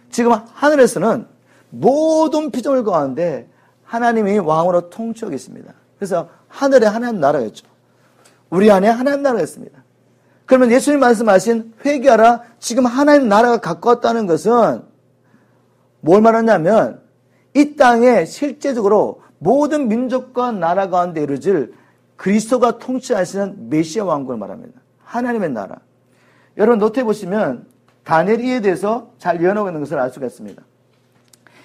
[SPEAKER 1] 지금 하늘에서는 모든 피조물 가운데 하나님이 왕으로 통치하고 있습니다. 그래서 하늘에 하나님 나라가 있죠. 우리 안에 하나님 나라가 있습니다. 그러면 예수님 말씀하신 회개하라, 지금 하나님 나라가 가까웠다는 것은 뭘 말하냐면 이 땅에 실제적으로 모든 민족과 나라 가운데 이루어질 그리스도가 통치하시는 메시아 왕국을 말합니다. 하나님의 나라. 여러분 노트에 보시면 다니엘에 대해서 잘 예언하고 있는 것을 알 수가 있습니다.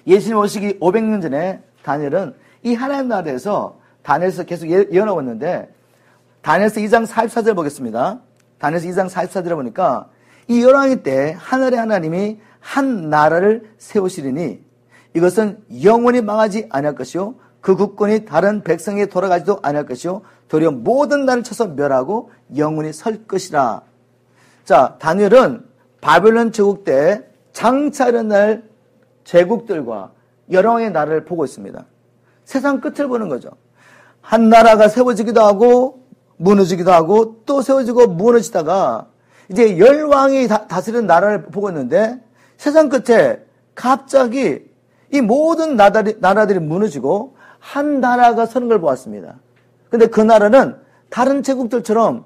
[SPEAKER 1] 예수님 오시기 500년 전에 다니엘은 이 하나님 나라에서 다니엘에서 계속 예언하고 있는데 다니엘서 2장 44절 보겠습니다. 다니엘서 2장 44절을 보니까 이 열왕기 때 하늘의 하나님이 한 나라를 세우시리니 이것은 영원히 망하지 아니할 것이요 그 국권이 다른 백성에게 돌아가지도 아니할 것이요 도리어 모든 나라를 쳐서 멸하고 영원히 설 것이라. 자, 다니엘은 바벨론 제국 때 장차는 날 제국들과 여러 왕의 나라를 보고 있습니다. 세상 끝을 보는 거죠. 한 나라가 세워지기도 하고 무너지기도 하고 또 세워지고 무너지다가 이제 열왕이 다스리는 나라를 보고 있는데 세상 끝에 갑자기 이 모든 나라들이 무너지고 한 나라가 서는 걸 보았습니다. 근데 그 나라는 다른 제국들처럼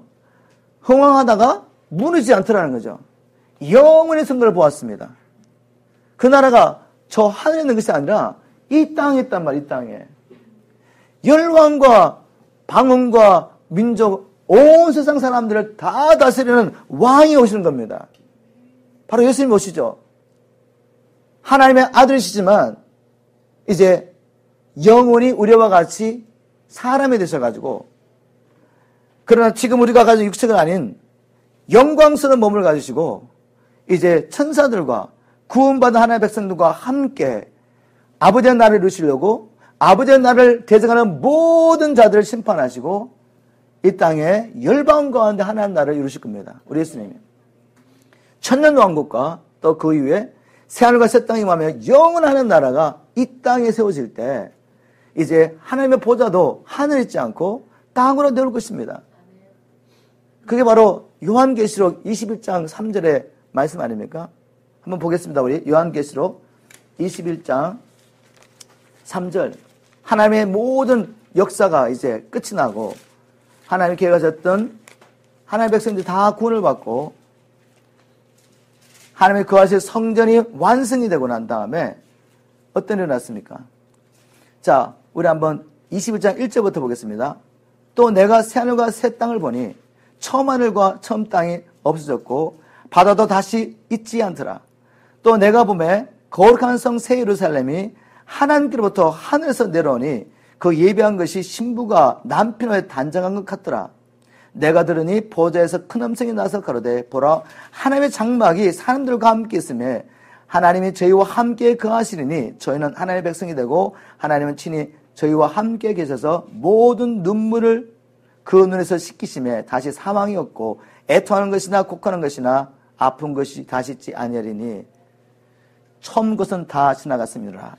[SPEAKER 1] 흥왕하다가 무너지지 않더라는 거죠. 영원히 선 걸 보았습니다. 그 나라가 저 하늘에 있는 것이 아니라 이 땅에 있단 말이에요. 이 땅에. 열왕과 방언과 민족, 온 세상 사람들을 다 다스리는 왕이 오시는 겁니다. 바로 예수님 오시죠. 하나님의 아들이시지만 이제 영원히 우리와 같이 사람이 되셔가지고 그러나 지금 우리가 가진 육체가 아닌 영광스러운 몸을 가지시고 이제 천사들과 구원받은 하나님의 백성들과 함께 아버지의 나라를 이루시려고 아버지의 나라를 대적하는 모든 자들을 심판하시고 이 땅에 열방 가운데 하나님 나라를 이루실 겁니다. 우리 예수님이. 천년왕국과 또 그 이후에 새하늘과 새 땅이 임하며 영원한 하나님 나라가 이 땅에 세워질 때 이제 하나님의 보좌도 하늘에 있지 않고 땅으로 내려올 것입니다. 그게 바로 요한계시록 21장 3절의 말씀 아닙니까? 한번 보겠습니다. 우리 요한계시록 21장 3절. 하나님의 모든 역사가 이제 끝이 나고 하나님 계획하셨던 하나님의 백성들이 다 구원을 받고 하나님의 거하실 성전이 완성이 되고 난 다음에 어떤 일이 났습니까? 자, 우리 한번 21장 1절부터 보겠습니다. 또 내가 새하늘과 새 땅을 보니 처음 하늘과 처음 땅이 없어졌고 바다도 다시 있지 않더라. 또 내가 보매 거룩한 성 새 예루살렘이 하나님께로부터 하늘에서 내려오니 그 예비한 것이 신부가 남편을 단장한 것 같더라. 내가 들으니 보좌에서 큰 음성이 나서 가로되 보라 하나님의 장막이 사람들과 함께 있으며 하나님이 저희와 함께 거하시리니 저희는 하나님의 백성이 되고 하나님은 친히 저희와 함께 계셔서 모든 눈물을 그 눈에서 씻기심에 다시 사망이 없고 애통하는 것이나 곡하는 것이나 아픈 것이 다시 있지 아니하리니 처음 것은 다 지나갔습니다.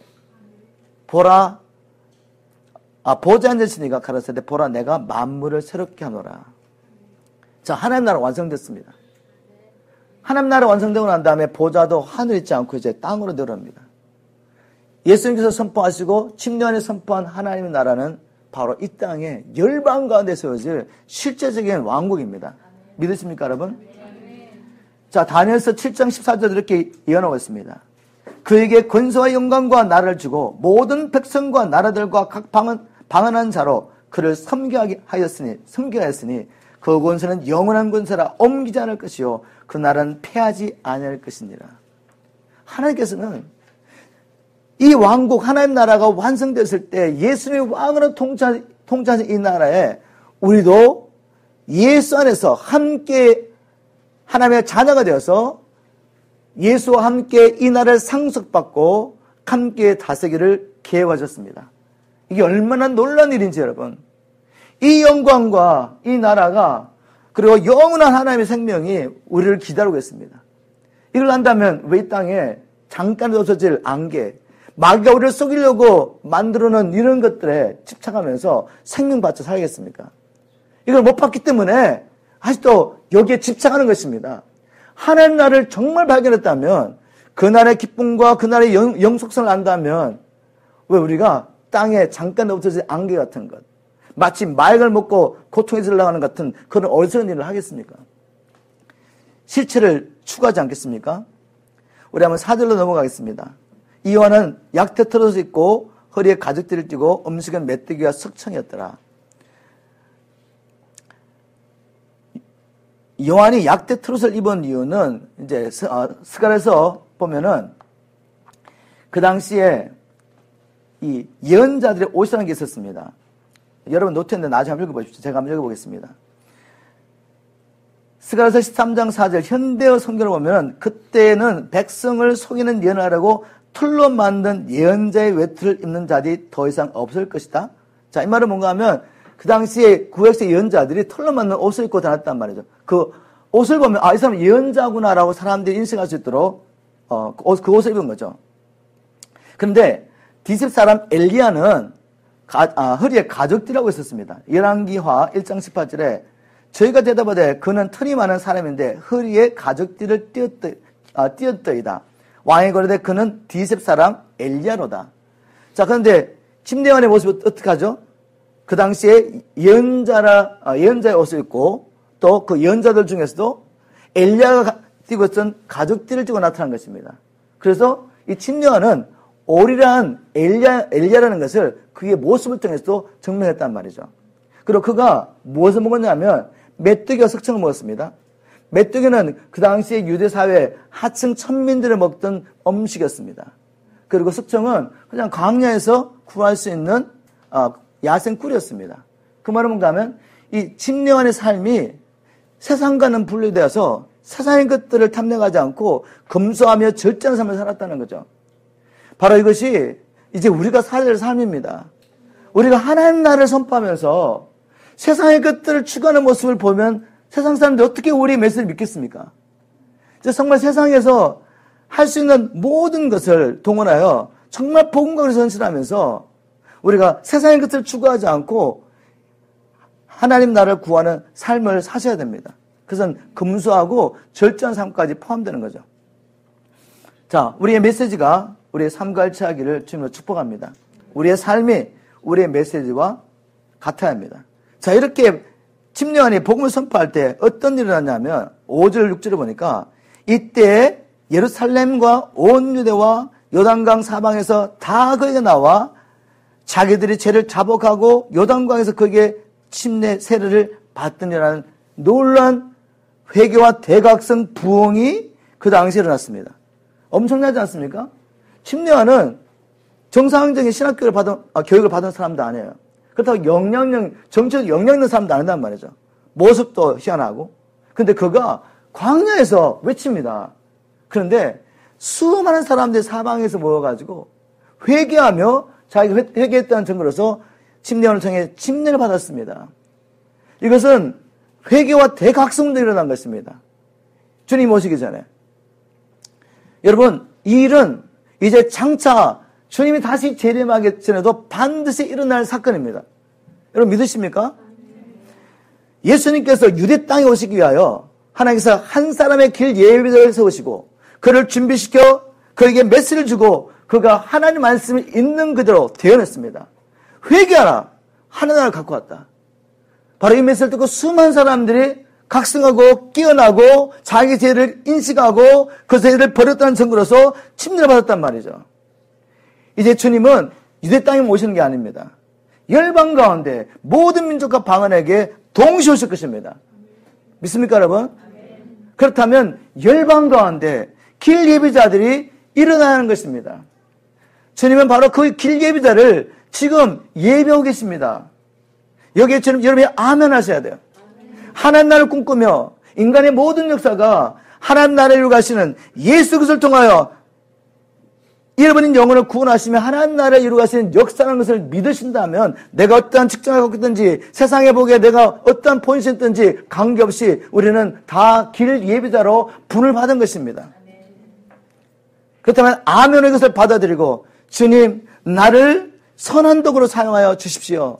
[SPEAKER 1] 보라 보좌에 앉으시니가 가라사대 보라 내가 만물을 새롭게 하노라. 자, 하나님 나라 완성됐습니다. 하나님 나라 완성되고 난 다음에 보좌도 하늘에 있지 않고 이제 땅으로 내려옵니다. 예수님께서 선포하시고 침례 선포한 하나님의 나라는 바로 이 땅에 열방 가운데 세워질 실제적인 왕국입니다. 믿으십니까, 여러분? 자, 다니엘서 7장 14절 이렇게 예언하고 있습니다. 그에게 권세와 영광과 나라를 주고 모든 백성과 나라들과 각 방언한 자로 그를 섬기게 하였으니 그 권세는 영원한 권세라 옮기지 않을 것이요 그 나라는 패하지 아니할 것이니라. 하나님께서는 이 왕국 하나님 나라가 완성됐을 때 예수님의 왕으로 통치하는 이 나라에 우리도 예수 안에서 함께 하나님의 자녀가 되어서 예수와 함께 이 나라를 상속받고 함께 다스리기를 계획하셨습니다. 이게 얼마나 놀라운 일인지 여러분. 이 영광과 이 나라가 그리고 영원한 하나님의 생명이 우리를 기다리고 있습니다. 이걸 한다면 왜 이 땅에 잠깐 없어질 안개, 마귀가 우리를 속이려고 만들어놓은 이런 것들에 집착하면서 생명받쳐 살겠습니까? 이걸 못 봤기 때문에 아직도 여기에 집착하는 것입니다. 하나님 나라를 정말 발견했다면 그날의 기쁨과 그날의 영속성을 안다면 왜 우리가 땅에 잠깐 없어질 안개 같은 것, 마치 마약을 먹고 고통에 들어가는 같은 그런 어리석은 일을 하겠습니까? 실체를 추구하지 않겠습니까? 우리 한번 4절로 넘어가겠습니다. 이와는 약대 트롯을 입고 허리에 가죽띠를 띠고 음식은 메뚜기와 석청이었더라. 요한이 약대 트롯을 입은 이유는 이제 스가랴서 보면은 그 당시에 이 예언자들의 옷이라는 게 있었습니다. 여러분 노트했는데 나중에 한번 읽어보십시오. 제가 한번 읽어보겠습니다. 스가랴서 13장 4절 현대어 성경을 보면 그때는 백성을 속이는 예언을 하려고 털로 만든 예언자의 외투를 입는 자들이 더 이상 없을 것이다. 자, 이 말은 뭔가 하면 그 당시에 구약의 예언자들이 털로 만든 옷을 입고 다녔단 말이죠. 그 옷을 보면 이 사람 예언자구나라고 사람들이 인식할 수 있도록 그 옷을 입은 거죠. 그런데 디셉 사람 엘리야는 허리에 가죽띠라고 있었습니다. 열왕기하 1장 18절에 저희가 대답하되 그는 털이 많은 사람인데 허리에 가죽띠를 띄었더이다. 왕이 거르되 그는 디셉 사람 엘리야로다. 자, 그런데 침례원의 모습은 어떻게 하죠? 그 당시에 예언자의 옷을 입고 또 그 예언자들 중에서도 엘리야가 띄고 있던 가죽띠를 띄고 나타난 것입니다. 그래서 이 침례원은 오리란 엘리야라는 것을 그의 모습을 통해서도 증명했단 말이죠. 그리고 그가 무엇을 먹었냐면 메뚜기와 석청을 먹었습니다. 메뚜기는 그 당시에 유대사회 하층 천민들을 먹던 음식이었습니다. 그리고 석청은 그냥 광야에서 구할 수 있는 야생 꿀이었습니다. 그 말은 뭔가 하면 이 침례원의 삶이 세상과는 분리되어서 세상의 것들을 탐내가지 않고 검소하며 절제하는 삶을 살았다는 거죠. 바로 이것이 이제 우리가 살아야 될 삶입니다. 우리가 하나님 나라를 선포하면서 세상의 것들을 추구하는 모습을 보면 세상 사람들이 어떻게 우리의 메시지를 믿겠습니까? 정말 세상에서 할 수 있는 모든 것을 동원하여 정말 복음과 전신하면서 우리가 세상의 것들을 추구하지 않고 하나님 나라를 구하는 삶을 사셔야 됩니다. 그것은 검소하고 절제한 삶까지 포함되는 거죠. 자, 우리의 메시지가 우리의 삶과 일치하기를 주님으로 축복합니다. 우리의 삶이 우리의 메시지와 같아야 합니다. 자, 이렇게 침례원이 복음을 선포할 때 어떤 일이 일어났냐면 5절 6절을 보니까 이때 예루살렘과 온 유대와 요단강 사방에서 다 그에게 나와 자기들이 죄를 자복하고 요단강에서 그에게 침례 세례를 받더니라는 놀라운 회개와 대각성 부흥이 그 당시에 일어났습니다. 엄청나지 않습니까? 침례원은 정상적인 교육을 받은 사람도 아니에요. 그렇다고 정치적 역량 있는 사람도 아니란 말이죠. 모습도 희한하고. 근데 그가 광야에서 외칩니다. 그런데 수많은 사람들이 사방에서 모여가지고 회개하며 자기가 회개했다는 증거로서 침례원을 통해 침례를 받았습니다. 이것은 회개와 대각성도 일어난 것입니다. 주님 오시기 전에. 여러분, 이 일은 이제 장차 주님이 다시 재림하기 전에도 반드시 일어날 사건입니다. 여러분 믿으십니까? 예수님께서 유대 땅에 오시기 위하여 하나님께서 한 사람의 길 예비자를 세우시고 그를 준비시켜 그에게 메시지를 주고 그가 하나님 말씀을 있는 그대로 대언했습니다. 회개하라. 하나님을 갖고 왔다. 바로 이 메시지를 듣고 수많은 사람들이 각성하고 깨어나고 자기 죄를 인식하고 그 죄를 버렸다는 증거로서 침례를 받았단 말이죠. 이제 주님은 유대 땅에 오시는 게 아닙니다. 열방 가운데 모든 민족과 방언에게 동시에 오실 것입니다. 믿습니까, 여러분? 그렇다면 열방 가운데 길 예비자들이 일어나는 것입니다. 주님은 바로 그 길 예비자를 지금 예배하고 계십니다. 여기에 주님, 여러분이 아멘 하셔야 돼요. 하나님 나라를 꿈꾸며 인간의 모든 역사가 하나님 나라를 이루어 가시는 예수 그리스도를 통하여 여러분의 영혼을 구원하시며 하나님 나라를 이루어 가시는 역사라는 것을 믿으신다면 내가 어떠한 직장을 갖고 있든지 세상에 보기에 내가 어떠한 포지션이 있든지 관계없이 우리는 다 길 예비자로 분을 받은 것입니다. 그렇다면 아멘의 것을 받아들이고 주님 나를 선한 도구로 사용하여 주십시오.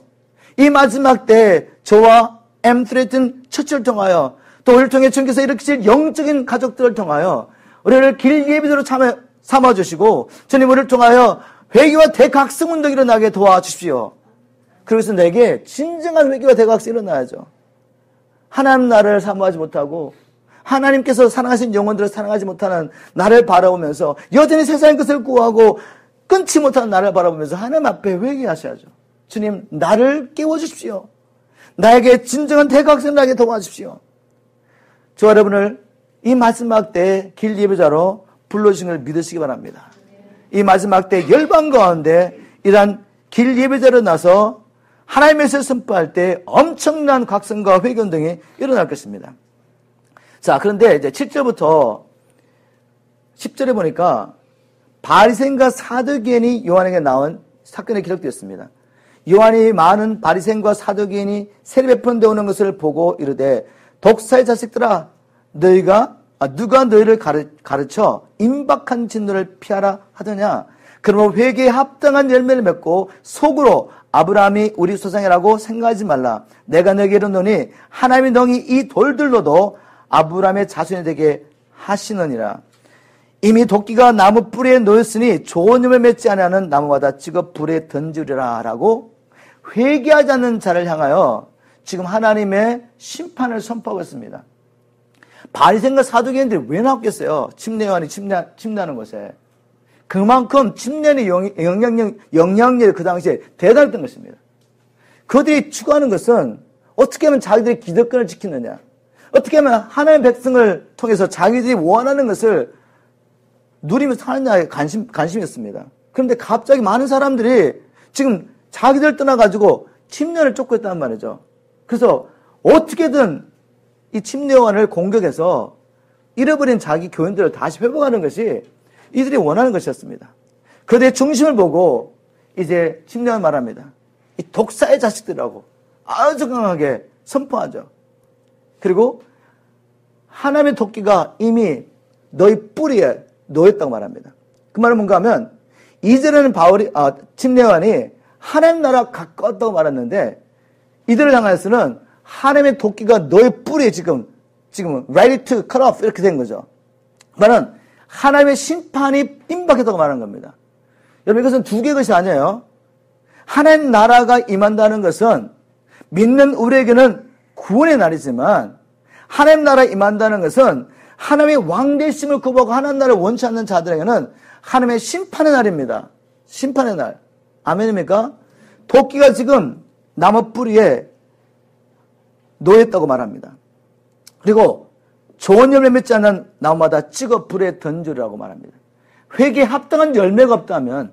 [SPEAKER 1] 이 마지막 때 저와 엠트레이튼 처치를 통하여 또 우리를 통해 주님께서 일으키실 영적인 가족들을 통하여 우리를 길 예비자로 삼아주시고 주님 우리를 통하여 회개와 대각성 운동이 일어나게 도와주십시오. 그래서 내게 진정한 회개와 대각성이 일어나야죠. 하나님 나라를 사모하지 못하고 하나님께서 사랑하신 영혼들을 사랑하지 못하는 나를 바라보면서 여전히 세상의 것을 구하고 끊지 못하는 나를 바라보면서 하나님 앞에 회개하셔야죠. 주님 나를 깨워주십시오. 나에게 진정한 대각성을 나게 도와주십시오. 저와 여러분을 이 마지막 때에 길 예배자로 불러주신 걸 믿으시기 바랍니다. 이 마지막 때 열방 가운데 이러한 길 예배자로 나서 하나님의 것을 선포할 때 엄청난 각성과 회견 등이 일어날 것입니다. 자, 그런데 이제 7절부터 10절에 보니까 바리새인과 사두개인이 요한에게 나온 사건이 기록되었습니다. 요한이 많은 바리새인과 사두개인이 세례 베푼데 오는 것을 보고 이르되 독사의 자식들아 누가 너희를 가르쳐 임박한 진노를 피하라 하더냐. 그러면 회개에 합당한 열매를 맺고 속으로 아브라함이 우리 조상이라고 생각하지 말라. 내가 너에게 이르노니 하나님이 너희 이 돌들로도 아브라함의 자손이 되게 하시느니라. 이미 도끼가 나무 뿌리에 놓였으니 좋은 열매 맺지 아니하는 나무마다 찍어 불에 던지리라 라고 회개하지 않는 자를 향하여 지금 하나님의 심판을 선포하고 있습니다. 바리새인과 사두개인들이 왜 나왔겠어요? 침례요한이 침례하는 곳에. 그만큼 침례의 영향력이 그 당시에 대단했던 것입니다. 그들이 추구하는 것은 어떻게 하면 자기들의 기득권을 지키느냐, 어떻게 하면 하나님의 백성을 통해서 자기들이 원하는 것을 누리면서 사느냐에 관심이었습니다. 그런데 갑자기 많은 사람들이 지금 자기들 떠나가지고 침례를 쫓고 있단 말이죠. 그래서 어떻게든 이 침례요한을 공격해서 잃어버린 자기 교인들을 다시 회복하는 것이 이들이 원하는 것이었습니다. 그들의 중심을 보고 이제 침례요한 말합니다. 이 독사의 자식들이라고 아주 강하게 선포하죠. 그리고 하나님의 도끼가 이미 너희 뿌리에 놓였다고 말합니다. 그 말은 뭔가 하면 이전에는 침례요한이 하나님 나라 가까웠다고 말했는데 이들을 향해서는 하나님의 도끼가 너의 뿌리에 지금 ready to cut off 이렇게 된 거죠. 말은 하나님의 심판이 임박했다고 말하는 겁니다. 여러분 이것은 두 개의 것이 아니에요. 하나님 나라가 임한다는 것은 믿는 우리에게는 구원의 날이지만 하나님 나라에 임한다는 것은 하나님의 왕되심을 거부하고 하나님 나라를 원치 않는 자들에게는 하나님의 심판의 날입니다. 심판의 날. 아멘입니까? 도끼가 지금 나무 뿌리에 놓였다고 말합니다. 그리고 좋은 열매 맺지 않는 나무마다 찍어 불에 던지라고 말합니다. 회개에 합당한 열매가 없다면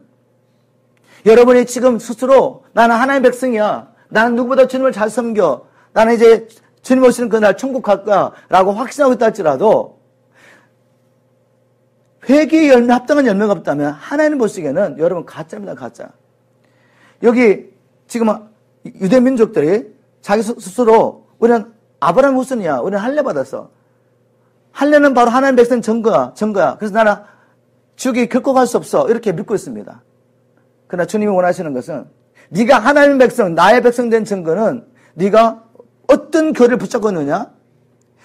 [SPEAKER 1] 여러분이 지금 스스로 나는 하나님의 백성이야, 나는 누구보다 주님을 잘 섬겨, 나는 이제 주님 오시는 그날 천국 갈 거야 라고 확신하고 있다 할지라도 회개의 열매, 합당한 열매가 없다면 하나님 보시기에는 여러분 가짜입니다. 가짜. 여기 지금 유대 민족들이 자기 스스로 우리는 아브라함 후손이야, 우리는 할례 받았어, 할례는 바로 하나님 백성 증거야. 그래서 나는 지옥에 결코 갈 수 없어 이렇게 믿고 있습니다. 그러나 주님이 원하시는 것은 네가 하나님 백성, 나의 백성 된 증거는 네가 어떤 교를 붙잡고 있느냐,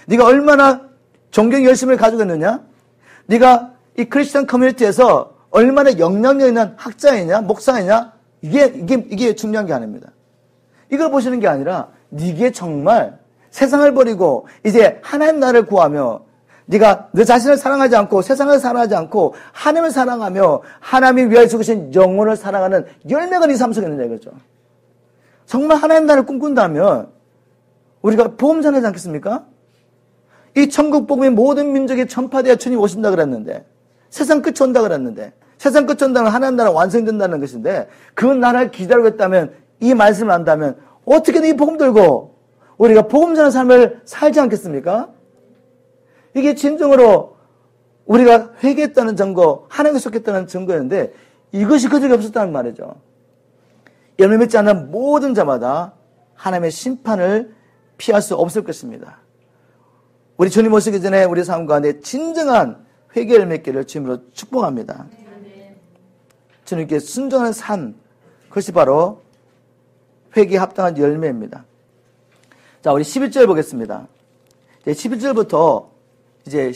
[SPEAKER 1] 네가 얼마나 존경 열심을 가지고 있느냐? 네가 이 크리스천 커뮤니티에서 얼마나 영향력 있는 학자이냐, 목사이냐? 이게 중요한 게 아닙니다. 이걸 보시는 게 아니라 네게 정말 세상을 버리고 이제 하나님 나라를 구하며 네가 너 자신을 사랑하지 않고 세상을 사랑하지 않고 하나님을 사랑하며 하나님이 위하여 죽으신 영혼을 사랑하는 열매가 네 삶 속에 있느냐 이거죠. 정말 하나님 나라를 꿈꾼다면 우리가 보험자하지 않겠습니까? 이 천국 복음이 모든 민족에 전파되어 주님 오신다 그랬는데 세상 끝이 온다 그랬는데 세상 끝이 온다는 하나님 나라 완성된다는 것인데 그 나라를 기다리고 있다면 이 말씀을 안다면 어떻게든 이 복음 들고 우리가 복음 전하는 삶을 살지 않겠습니까? 이게 진정으로 우리가 회개했다는 증거, 하나님께 속했다는 증거였는데 이것이 그들이 없었다는 말이죠. 열매 맺지 않는 모든 자마다 하나님의 심판을 피할 수 없을 것입니다. 우리 주님 오시기 전에 우리 삶 가운데 진정한 회개 열매기를 주님으로 축복합니다. 주님께 순종하는 삶, 그것이 바로 회개에 합당한 열매입니다. 자, 우리 11절 보겠습니다. 11절부터 이제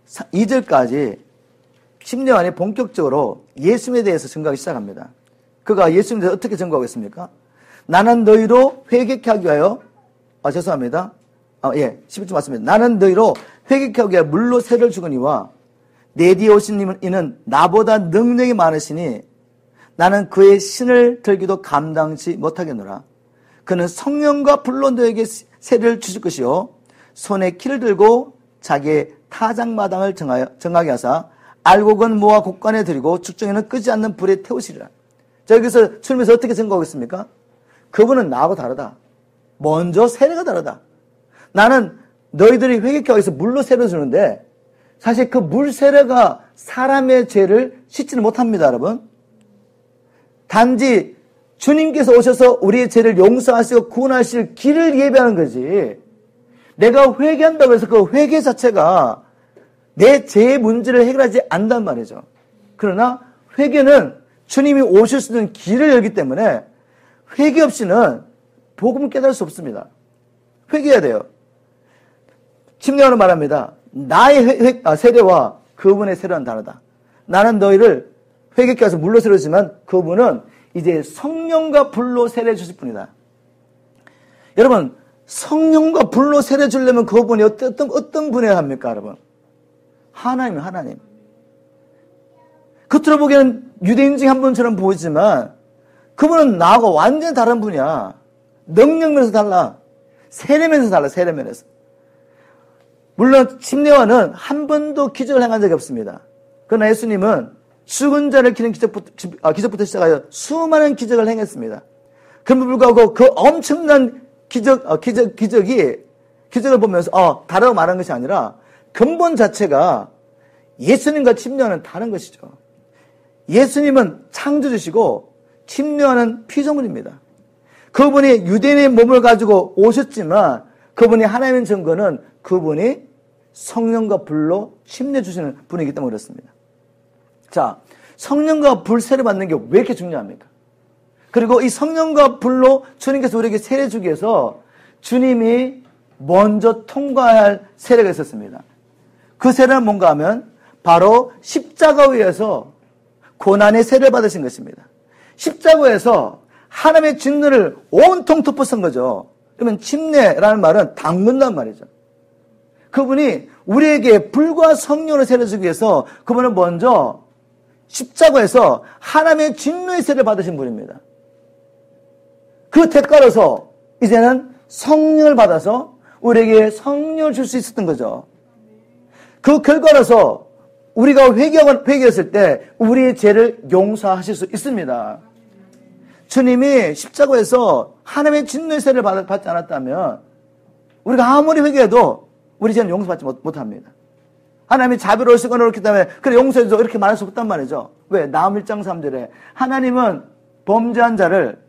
[SPEAKER 1] 12절까지 심리안이 본격적으로 예수님에 대해서 증거하기 시작합니다. 그가 예수님에 대해서 어떻게 증거하겠습니까? 나는 너희로 회개케 하기 위하여, 죄송합니다. 11절 맞습니다. 나는 너희로 회개케 하기 위하여 물로 세를 주거니와 내 뒤에 오신 이는 나보다 능력이 많으시니 나는 그의 신을 들기도 감당치 못하겠노라. 그는 성령과 불로 너에게 세를 주실 것이요 손에 키를 들고 자기의 타작마당을 정하게 하사 알곡은 모아 곡간에 들이고 죽정에는 끄지 않는 불에 태우시리라. 자, 여기서 주님께서 어떻게 증거하고 있습니까? 그분은 나하고 다르다. 먼저 세례가 다르다. 나는 너희들이 회개케 하기 위해서 물로 세례를 주는데 사실 그 물 세례가 사람의 죄를 씻지는 못합니다, 여러분. 단지 주님께서 오셔서 우리의 죄를 용서하시고 구원하실 길을 예배하는 거지. 내가 회개한다고 해서 그 회개 자체가 내 죄의 문제를 해결하지 않는단 말이죠. 그러나 회개는 주님이 오실 수 있는 길을 열기 때문에 회개 없이는 복음을 깨달을 수 없습니다. 회개해야 돼요. 침례요한은 말합니다. 나의 세례와 그분의 세례는 다르다. 나는 너희를 회개케 해서 물로 세례지만 그분은 이제 성령과 불로 세례 주실 분이다. 여러분, 성령과 불로 세례 주려면 그분이 어떤 분이어야 합니까, 여러분? 하나님. 겉으로 보기에는 유대인 중에 한 분처럼 보이지만 그분은 나하고 완전히 다른 분이야. 능력면에서 달라. 세례면에서 달라, 세례면에서. 물론 침례요한은 한 번도 기적을 행한 적이 없습니다. 그러나 예수님은 죽은 자를 기는 기적부터 시작하여 수많은 기적을 행했습니다. 그럼에도 불구하고 그 엄청난 기적을 보면서 다르다고 말한 것이 아니라 근본 자체가 예수님과 침례요한은 다른 것이죠. 예수님은 창조주시고 침례요한은 피조물입니다. 그분이 유대인의 몸을 가지고 오셨지만 그분이 하나님의 증거는 그분이 성령과 불로 침례 주시는 분이기 때문에 그렇습니다. 자, 성령과 불 세례 받는 게 왜 이렇게 중요합니까? 그리고 이 성령과 불로 주님께서 우리에게 세례 주기 위해서 주님이 먼저 통과해야 할 세례가 있었습니다. 그 세례는 뭔가 하면 바로 십자가에서 고난의 세례를 받으신 것입니다. 십자가에서 하나님의 진노를 온통 덮어쓴 거죠. 그러면 침례라는 말은 담근단 말이죠. 그분이 우리에게 불과 성령을 세례 주기 위해서 그분은 먼저 십자가에서 하나님의 진노의 세례를 받으신 분입니다. 그 대가로서 이제는 성령을 받아서 우리에게 성령을 줄 수 있었던 거죠. 그 결과로서 우리가 회개했을 때 우리의 죄를 용서하실 수 있습니다. 주님이 십자가에서 하나님의 진노의 세례를 받지 않았다면 우리가 아무리 회개해도 우리 죄는 용서받지 못합니다. 하나님이 자비로우시고 그렇기 때문에 그래 용서해줘 이렇게 말할 수 없단 말이죠. 왜? 나음 1장 3절에 하나님은 범죄한 자를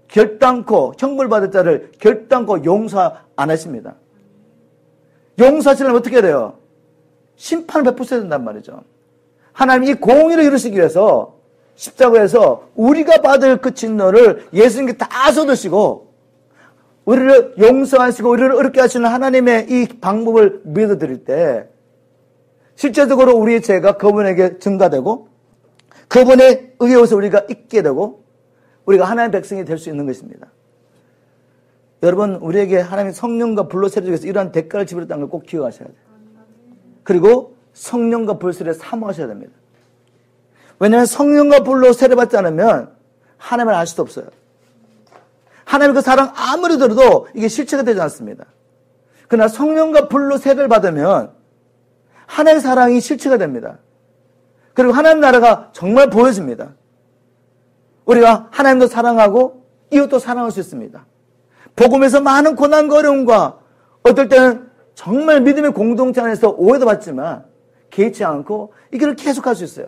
[SPEAKER 1] 결단코 형벌받을 자를 결단코 용서 안 하십니다. 용서하시려면 어떻게 해야 돼요? 심판을 베푸셔야 된단 말이죠. 하나님이 이 공의를 이루시기 위해서 십자가에서 우리가 받을 그 진노를 예수님께 다 쏟으시고 우리를 용서하시고 우리를 어렵게 하시는 하나님의 이 방법을 믿어드릴 때 실제적으로 우리의 죄가 그분에게 증가되고 그분의 의로워서 우리가 있게 되고 우리가 하나님의 백성이 될 수 있는 것입니다. 여러분, 우리에게 하나님의 성령과 불로 세례주께서 이러한 대가를 지불했다는 걸 꼭 기억하셔야 돼요. 그리고 성령과 불 세례를 사모하셔야 됩니다. 왜냐하면 성령과 불로 세례받지 않으면 하나님을 알 수도 없어요. 하나님의 그 사랑 아무리 들어도 이게 실체가 되지 않습니다. 그러나 성령과 불로 세례를 받으면 하나님의 사랑이 실체가 됩니다. 그리고 하나님 나라가 정말 보여집니다. 우리가 하나님도 사랑하고 이웃도 사랑할 수 있습니다. 복음에서 많은 고난과 어려움과 어떨 때는 정말 믿음의 공동체 안에서 오해도 받지만 개의치 않고 이 길을 계속할 수 있어요.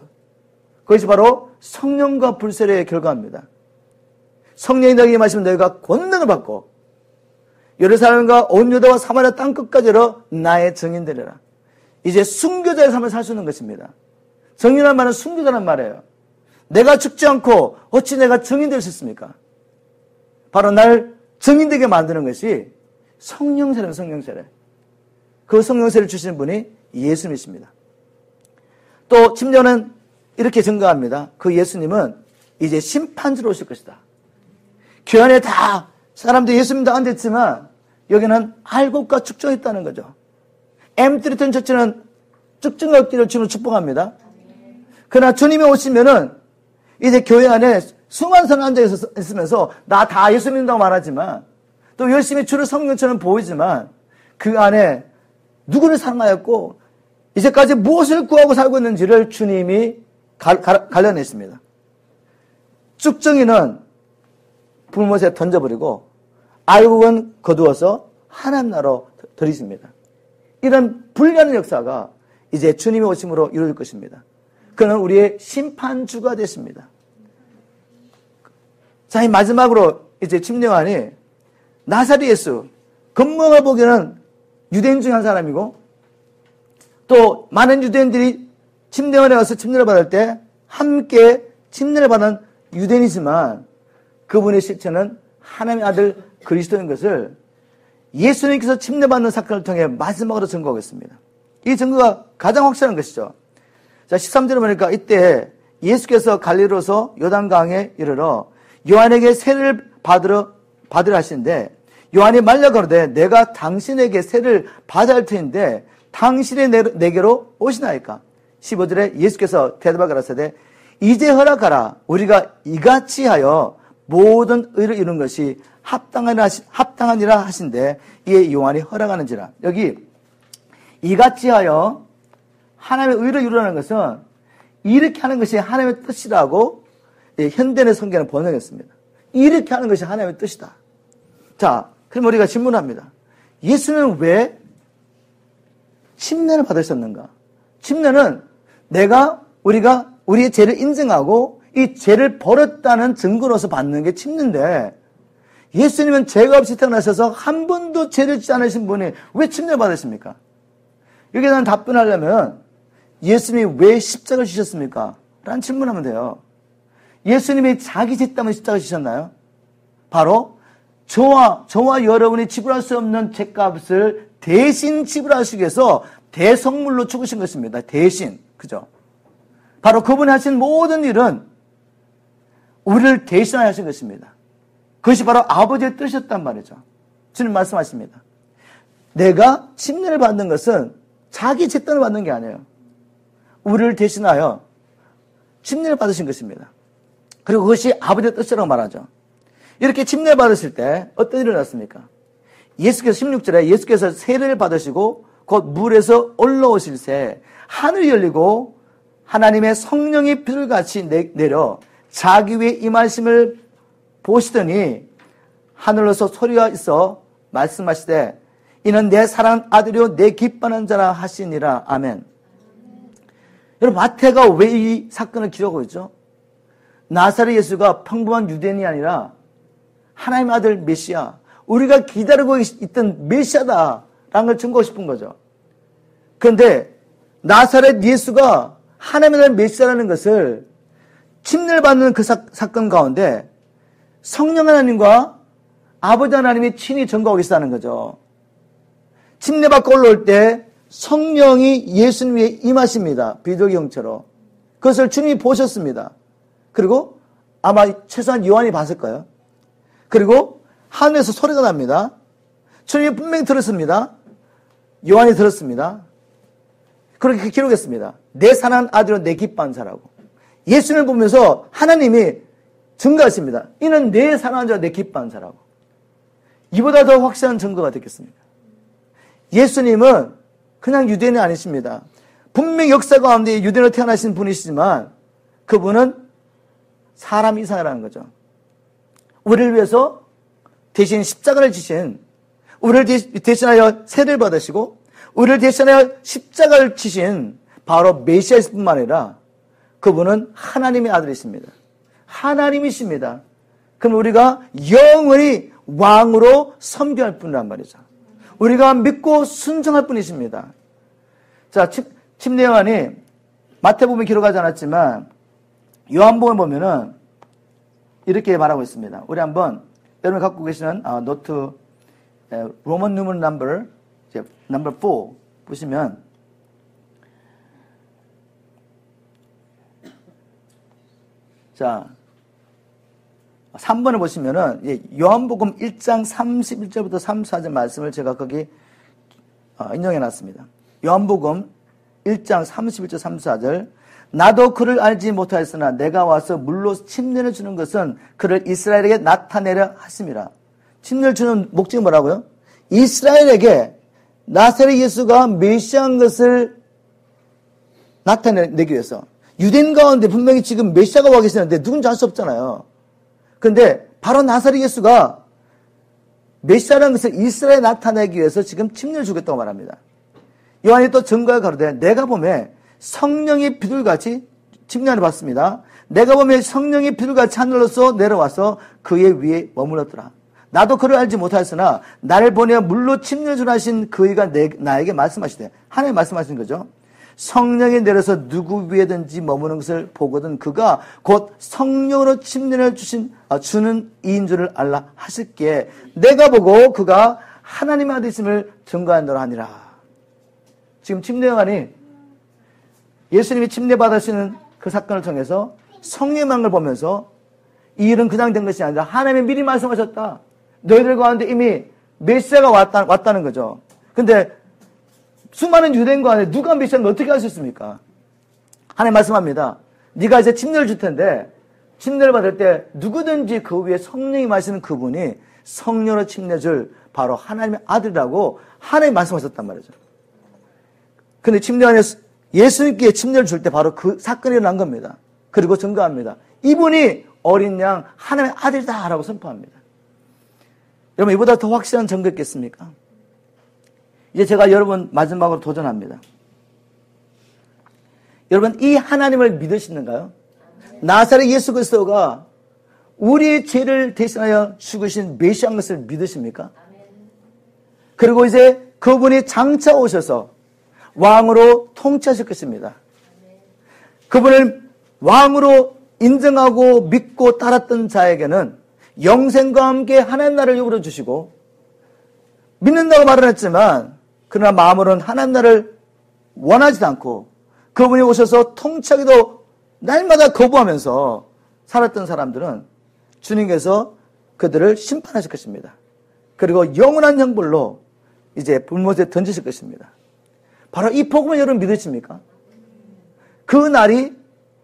[SPEAKER 1] 그것이 바로 성령과 불세례의 결과입니다. 성령이 너에게 임하시면 너희가 권능을 받고 예루살렘과 온 유다와 사마리아 땅끝까지로 나의 증인 되리라. 이제 순교자의 삶을 살 수 있는 것입니다. 증인이라는 말은 순교자란 말이에요. 내가 죽지 않고 어찌 내가 증인 될 수 있습니까? 바로 날 증인되게 만드는 것이 성령세례입니다. 성령세례. 그 성령세례를 주시는 분이 예수님이십니다. 또 침례는 이렇게 증거합니다. 그 예수님은 이제 심판주로 오실 것이다. 교회 안에 다 사람들이 예수님 다 앉았지만 여기는 알곡과 축정이 있다는 거죠. 엠트리튼 처치는 쭉증 얻기를 주로 축복합니다. 그러나 주님이 오시면은 이제 교회 안에 수많은 사람 앉아 있으면서 나 다 예수 믿는다고 말하지만 또 열심히 주를 섬기처럼 보이지만 그 안에 누구를 사랑하였고 이제까지 무엇을 구하고 살고 있는지를 주님이 갈려냈습니다. 쭉정이는 불못에 던져버리고 알곡은 거두어서 하나님 나라로 들이십니다. 이런 불리하는 역사가 이제 주님의 오심으로 이루어질 것입니다. 그는 우리의 심판주가 됐습니다. 자, 이 마지막으로 이제 침례요한이 나사렛 예수, 겉모가 보기에는 유대인 중 한 사람이고 또 많은 유대인들이 침례요한에 와서 침례를 받을 때 함께 침례를 받은 유대인이지만 그분의 실체는 하나님의 아들 그리스도인 것을 예수님께서 침례받는 사건을 통해 마지막으로 증거하겠습니다. 이 증거가 가장 확실한 것이죠. 자, 13절에 보니까 이때 예수께서 갈릴리로서 요단강에 이르러 요한에게 세례를 받으라 하시는데 요한이 말려 가로되 내가 당신에게 세례를 받아야 할 터인데 당신이 내게로 오시나이까. 15절에 예수께서 대답하여 가라사대 이제 허락하라. 우리가 이같이 하여 모든 의를 이룬 것이 합당하니라 하신데 이에 요한이 허락하는지라. 여기 이같이 하여 하나님의 의를 이루라는 것은 이렇게 하는 것이 하나님의 뜻이라고 현대의 성경은 번역했습니다. 이렇게 하는 것이 하나님의 뜻이다. 자, 그럼 우리가 질문합니다. 예수는 왜 침례를 받으셨는가? 침례는 우리가 우리의 죄를 인정하고 이 죄를 버렸다는 증거로서 받는 게 침례인데 예수님은 죄가 없이 태어나셔서 한 번도 죄를 짓지 않으신 분이 왜 침례를 받으십니까? 여기에 대한 답변하려면 예수님이 왜 십자가를 지셨습니까? 라는 질문하면 돼요. 예수님이 자기 죄 때문에 십자가를 지셨나요? 바로 저와 여러분이 지불할 수 없는 죄값을 대신 지불하시기 위해서 대성물로 죽으신 것입니다. 대신. 그죠? 바로 그분이 하신 모든 일은 우리를 대신하여 하신 것입니다. 그것이 바로 아버지의 뜻이었단 말이죠. 주님 말씀하십니다. 내가 침례를 받는 것은 자기 죄 때문에 받는 게 아니에요. 우리를 대신하여 침례를 받으신 것입니다. 그리고 그것이 아버지의 뜻이라고 말하죠. 이렇게 침례를 받으실 때 어떤 일이 일어났습니까? 예수께서 16절에 예수께서 세례를 받으시고 곧 물에서 올라오실 새 하늘이 열리고 하나님의 성령이 비둘같이 내려 자기 위에 임하심을 보시더니 하늘로서 소리가 있어 말씀하시되 이는 내 사랑하는 아들이요 내 기뻐하는 자라 하시니라. 아멘. 여러분, 마태가 왜 이 사건을 기록하고 있죠? 나사렛 예수가 평범한 유대인이 아니라 하나님의 아들 메시아, 우리가 기다리고 있던 메시아다라는 걸 증거하고 싶은 거죠. 그런데 나사렛 예수가 하나님의 아들 메시아라는 것을 침례를 받는 그 사건 가운데 성령 하나님과 아버지 하나님이 친히 증거하고 계시다는 거죠. 침례받고 올라올 때 성령이 예수님 위에 임하십니다. 비둘기 형체로. 그것을 주님이 보셨습니다. 그리고 아마 최소한 요한이 봤을 거예요. 그리고 하늘에서 소리가 납니다. 주님이 분명히 들었습니다. 요한이 들었습니다. 그렇게 기록했습니다. 내 사랑하는 아들은 내 기뻐하는 자라고. 예수님을 보면서 하나님이 증거하십니다. 이는 내 사랑하는 자와 내 기뻐하는 자라고. 이보다 더 확실한 증거가 되겠습니까? 예수님은 그냥 유대인이 아니십니다. 분명히 역사 가운데 유대인으로 태어나신 분이시지만 그분은 사람 이상이라는 거죠. 우리를 위해서 대신 십자가를 지신, 우리를 대신하여 세례를 받으시고 우리를 대신하여 십자가를 지신 바로 메시아일 뿐만 아니라 그분은 하나님의 아들이십니다. 하나님이십니다. 그럼 우리가 영원히 왕으로 섬겨할 분이란 말이죠. 우리가 믿고 순종할 분이십니다. 자, 침례 요한이 마태복음에 기록하지 않았지만 요한복음에 보면은 이렇게 말하고 있습니다. 우리 한번 여러분 갖고 계시는 노트 로먼 누메럴 넘버 4 보시면 자 3번을 보시면은 요한복음 1장 31절부터 34절 말씀을 제가 거기 인용해 놨습니다. 요한복음 1장 31절 34절 나도 그를 알지 못하였으나 내가 와서 물로 침례를 주는 것은 그를 이스라엘에게 나타내려 하심이라. 침례를 주는 목적이 뭐라고요? 이스라엘에게 나사렛 예수가 메시아인 것을 나타내기 위해서. 유대인 가운데 분명히 지금 메시아가 와 계시는데 누군지 알 수 없잖아요. 그런데 바로 나사렛 예수가 메시아라는 것을 이스라엘에 나타내기 위해서 지금 침례를 주겠다고 말합니다. 요한이 또 증거에 가로되 내가 보매 성령이 비둘같이 침례를 받습니다. 내가 보매 성령이 비둘같이 하늘로서 내려와서 그의 위에 머물렀더라. 나도 그를 알지 못하였으나 나를 보내어 물로 침례를 주라 하신 그이가 나에게 말씀하시되 하나님 말씀하신 거죠. 성령이 내려서 누구 위에든지 머무는 것을 보거든 그가 곧 성령으로 침례를 주는 이인 줄을 알라 하실게 내가 보고 그가 하나님의 아들이심을 증거한다고 하니라. 지금 침례 요한이 예수님이 침례 받으시는 그 사건을 통해서 성령의 걸 보면서 이 일은 그냥 된 것이 아니라 하나님이 미리 말씀하셨다. 너희들 가운데 이미 메시아가 왔다는 거죠. 근데 수많은 유대인 가운데 누가 메시아인가 어떻게 알 수 있습니까? 하나님 말씀합니다. 네가 이제 침례를 줄 텐데 침례를 받을 때 누구든지 그 위에 성령이 마시는 그분이 성령으로 침례 줄 바로 하나님의 아들이라고 하나님이 말씀하셨단 말이죠. 근데 침례 안에 예수님께 침례를 줄 때 바로 그 사건이 일어난 겁니다. 그리고 증거합니다. 이분이 어린 양 하나님의 아들이다라고 선포합니다. 여러분 이보다 더 확실한 증거 있겠습니까? 이제 제가 여러분 마지막으로 도전합니다. 여러분 이 하나님을 믿으시는가요? 나사렛 예수 그리스도가 우리의 죄를 대신하여 죽으신 메시아인 것을 믿으십니까? 그리고 이제 그분이 장차 오셔서 왕으로 통치하실 것입니다. 그분을 왕으로 인정하고 믿고 따랐던 자에게는 영생과 함께 하나님 나라를 요구해 주시고 믿는다고 말은 했지만 그러나 마음으로는 하나님 나라를 원하지도 않고 그분이 오셔서 통치하기도 날마다 거부하면서 살았던 사람들은 주님께서 그들을 심판하실 것입니다. 그리고 영원한 형벌로 이제 불못에 던지실 것입니다. 바로 이 복음을 여러분 믿으십니까? 그 날이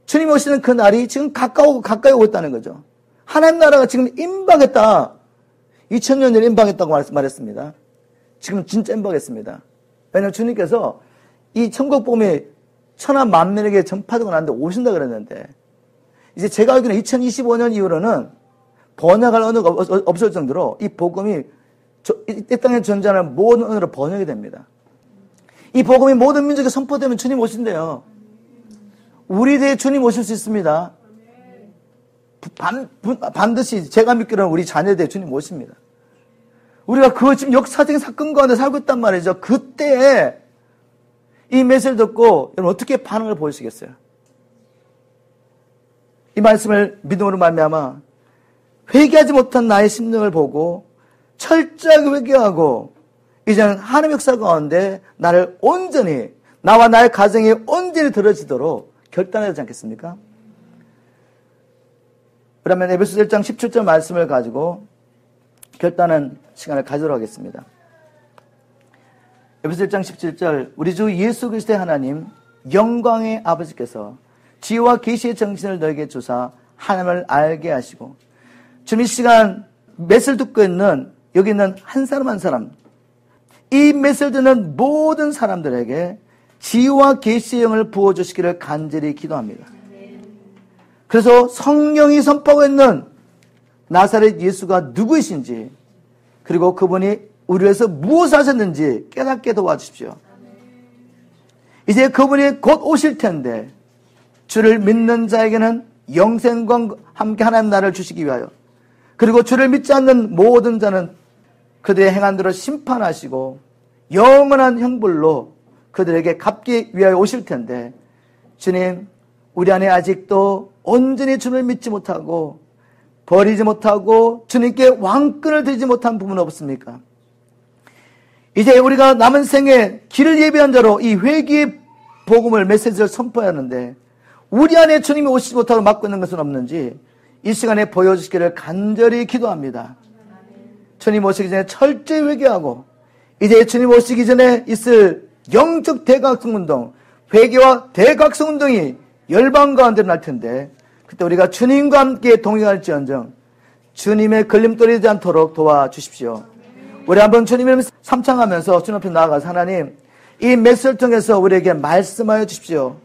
[SPEAKER 1] 주님 오시는 그 날이 지금 가까이 오고 있다는 거죠. 하나님 나라가 지금 임박했다. 2000년 전에 임박했다고 말했습니다. 지금 진짜 임박했습니다. 왜냐하면 주님께서 이 천국 복음이 천하 만민에게 전파되고 난 뒤에 오신다 그랬는데 이제 제가 알기로는 2025년 이후로는 번역할 언어가 없을 정도로 이 복음이 이 땅에 존재하는 모든 언어로 번역이 됩니다. 이 복음이 모든 민족에 선포되면 주님 오신대요. 우리 대에 주님 오실 수 있습니다. 반드시 제가 믿기로는 우리 자녀대에 주님 오십니다. 우리가 그 지금 역사적인 사건 가운데 살고 있단 말이죠. 그때에 이 메시지를 듣고 여러분 어떻게 반응을 보이시겠어요? 이 말씀을 믿음으로 말미암아 회개하지 못한 나의 심령을 보고 철저하게 회개하고 이제는 하나님의 역사 가운데 나를 온전히, 나와 나의 가정이 온전히 들어지도록 결단해야 되지 않겠습니까? 그러면 에베소서 1장 17절 말씀을 가지고 결단하는 시간을 가지도록 하겠습니다. 에베소서 1장 17절, 우리 주 예수 그리스도의 하나님 영광의 아버지께서 지혜와 계시의 정신을 너에게 주사 하나님을 알게 하시고, 지금 이 시간 맷을 듣고 있는 여기 있는 한 사람 한 사람, 이 맷을 듣는 모든 사람들에게 지혜와 계시의 영을 부어주시기를 간절히 기도합니다. 그래서 성령이 선포하고 있는 나사렛 예수가 누구이신지, 그리고 그분이 우리 위해서 무엇을 하셨는지 깨닫게 도와주십시오. 이제 그분이 곧 오실 텐데 주를 믿는 자에게는 영생과 함께 하나님 나라를 주시기 위하여, 그리고 주를 믿지 않는 모든 자는 그들의 행한 대로 심판하시고 영원한 형벌로 그들에게 갚기 위하여 오실 텐데, 주님, 우리 안에 아직도 온전히 주를 믿지 못하고 버리지 못하고 주님께 왕권을 드리지 못한 부분은 없습니까? 이제 우리가 남은 생에 길을 예비한 자로 이 회개의 복음을, 메시지를 선포하는데 우리 안에 주님이 오시지 못하고 막고 있는 것은 없는지 이 시간에 보여주시기를 간절히 기도합니다. 주님 오시기 전에 철저히 회개하고 이제 주님 오시기 전에 있을 영적 대각성운동, 회개와 대각성운동이 열방 가운데 날 텐데, 그때 우리가 주님과 함께 동행할지언정 주님의 걸림돌이 되지 않도록 도와주십시오. 우리 한번 주님을 삼창하면서 주님 앞에 나아가서, 하나님, 이 메시지를 통해서 우리에게 말씀하여 주십시오.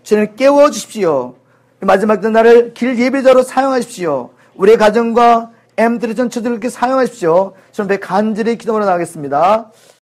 [SPEAKER 1] 주님 깨워주십시오. 마지막 때 나를 길 예배자로 사용하십시오. 우리의 가정과 M들의 전체들을 이렇게 사용하십시오. 주님 앞에 간절히 기도하러 나가겠습니다.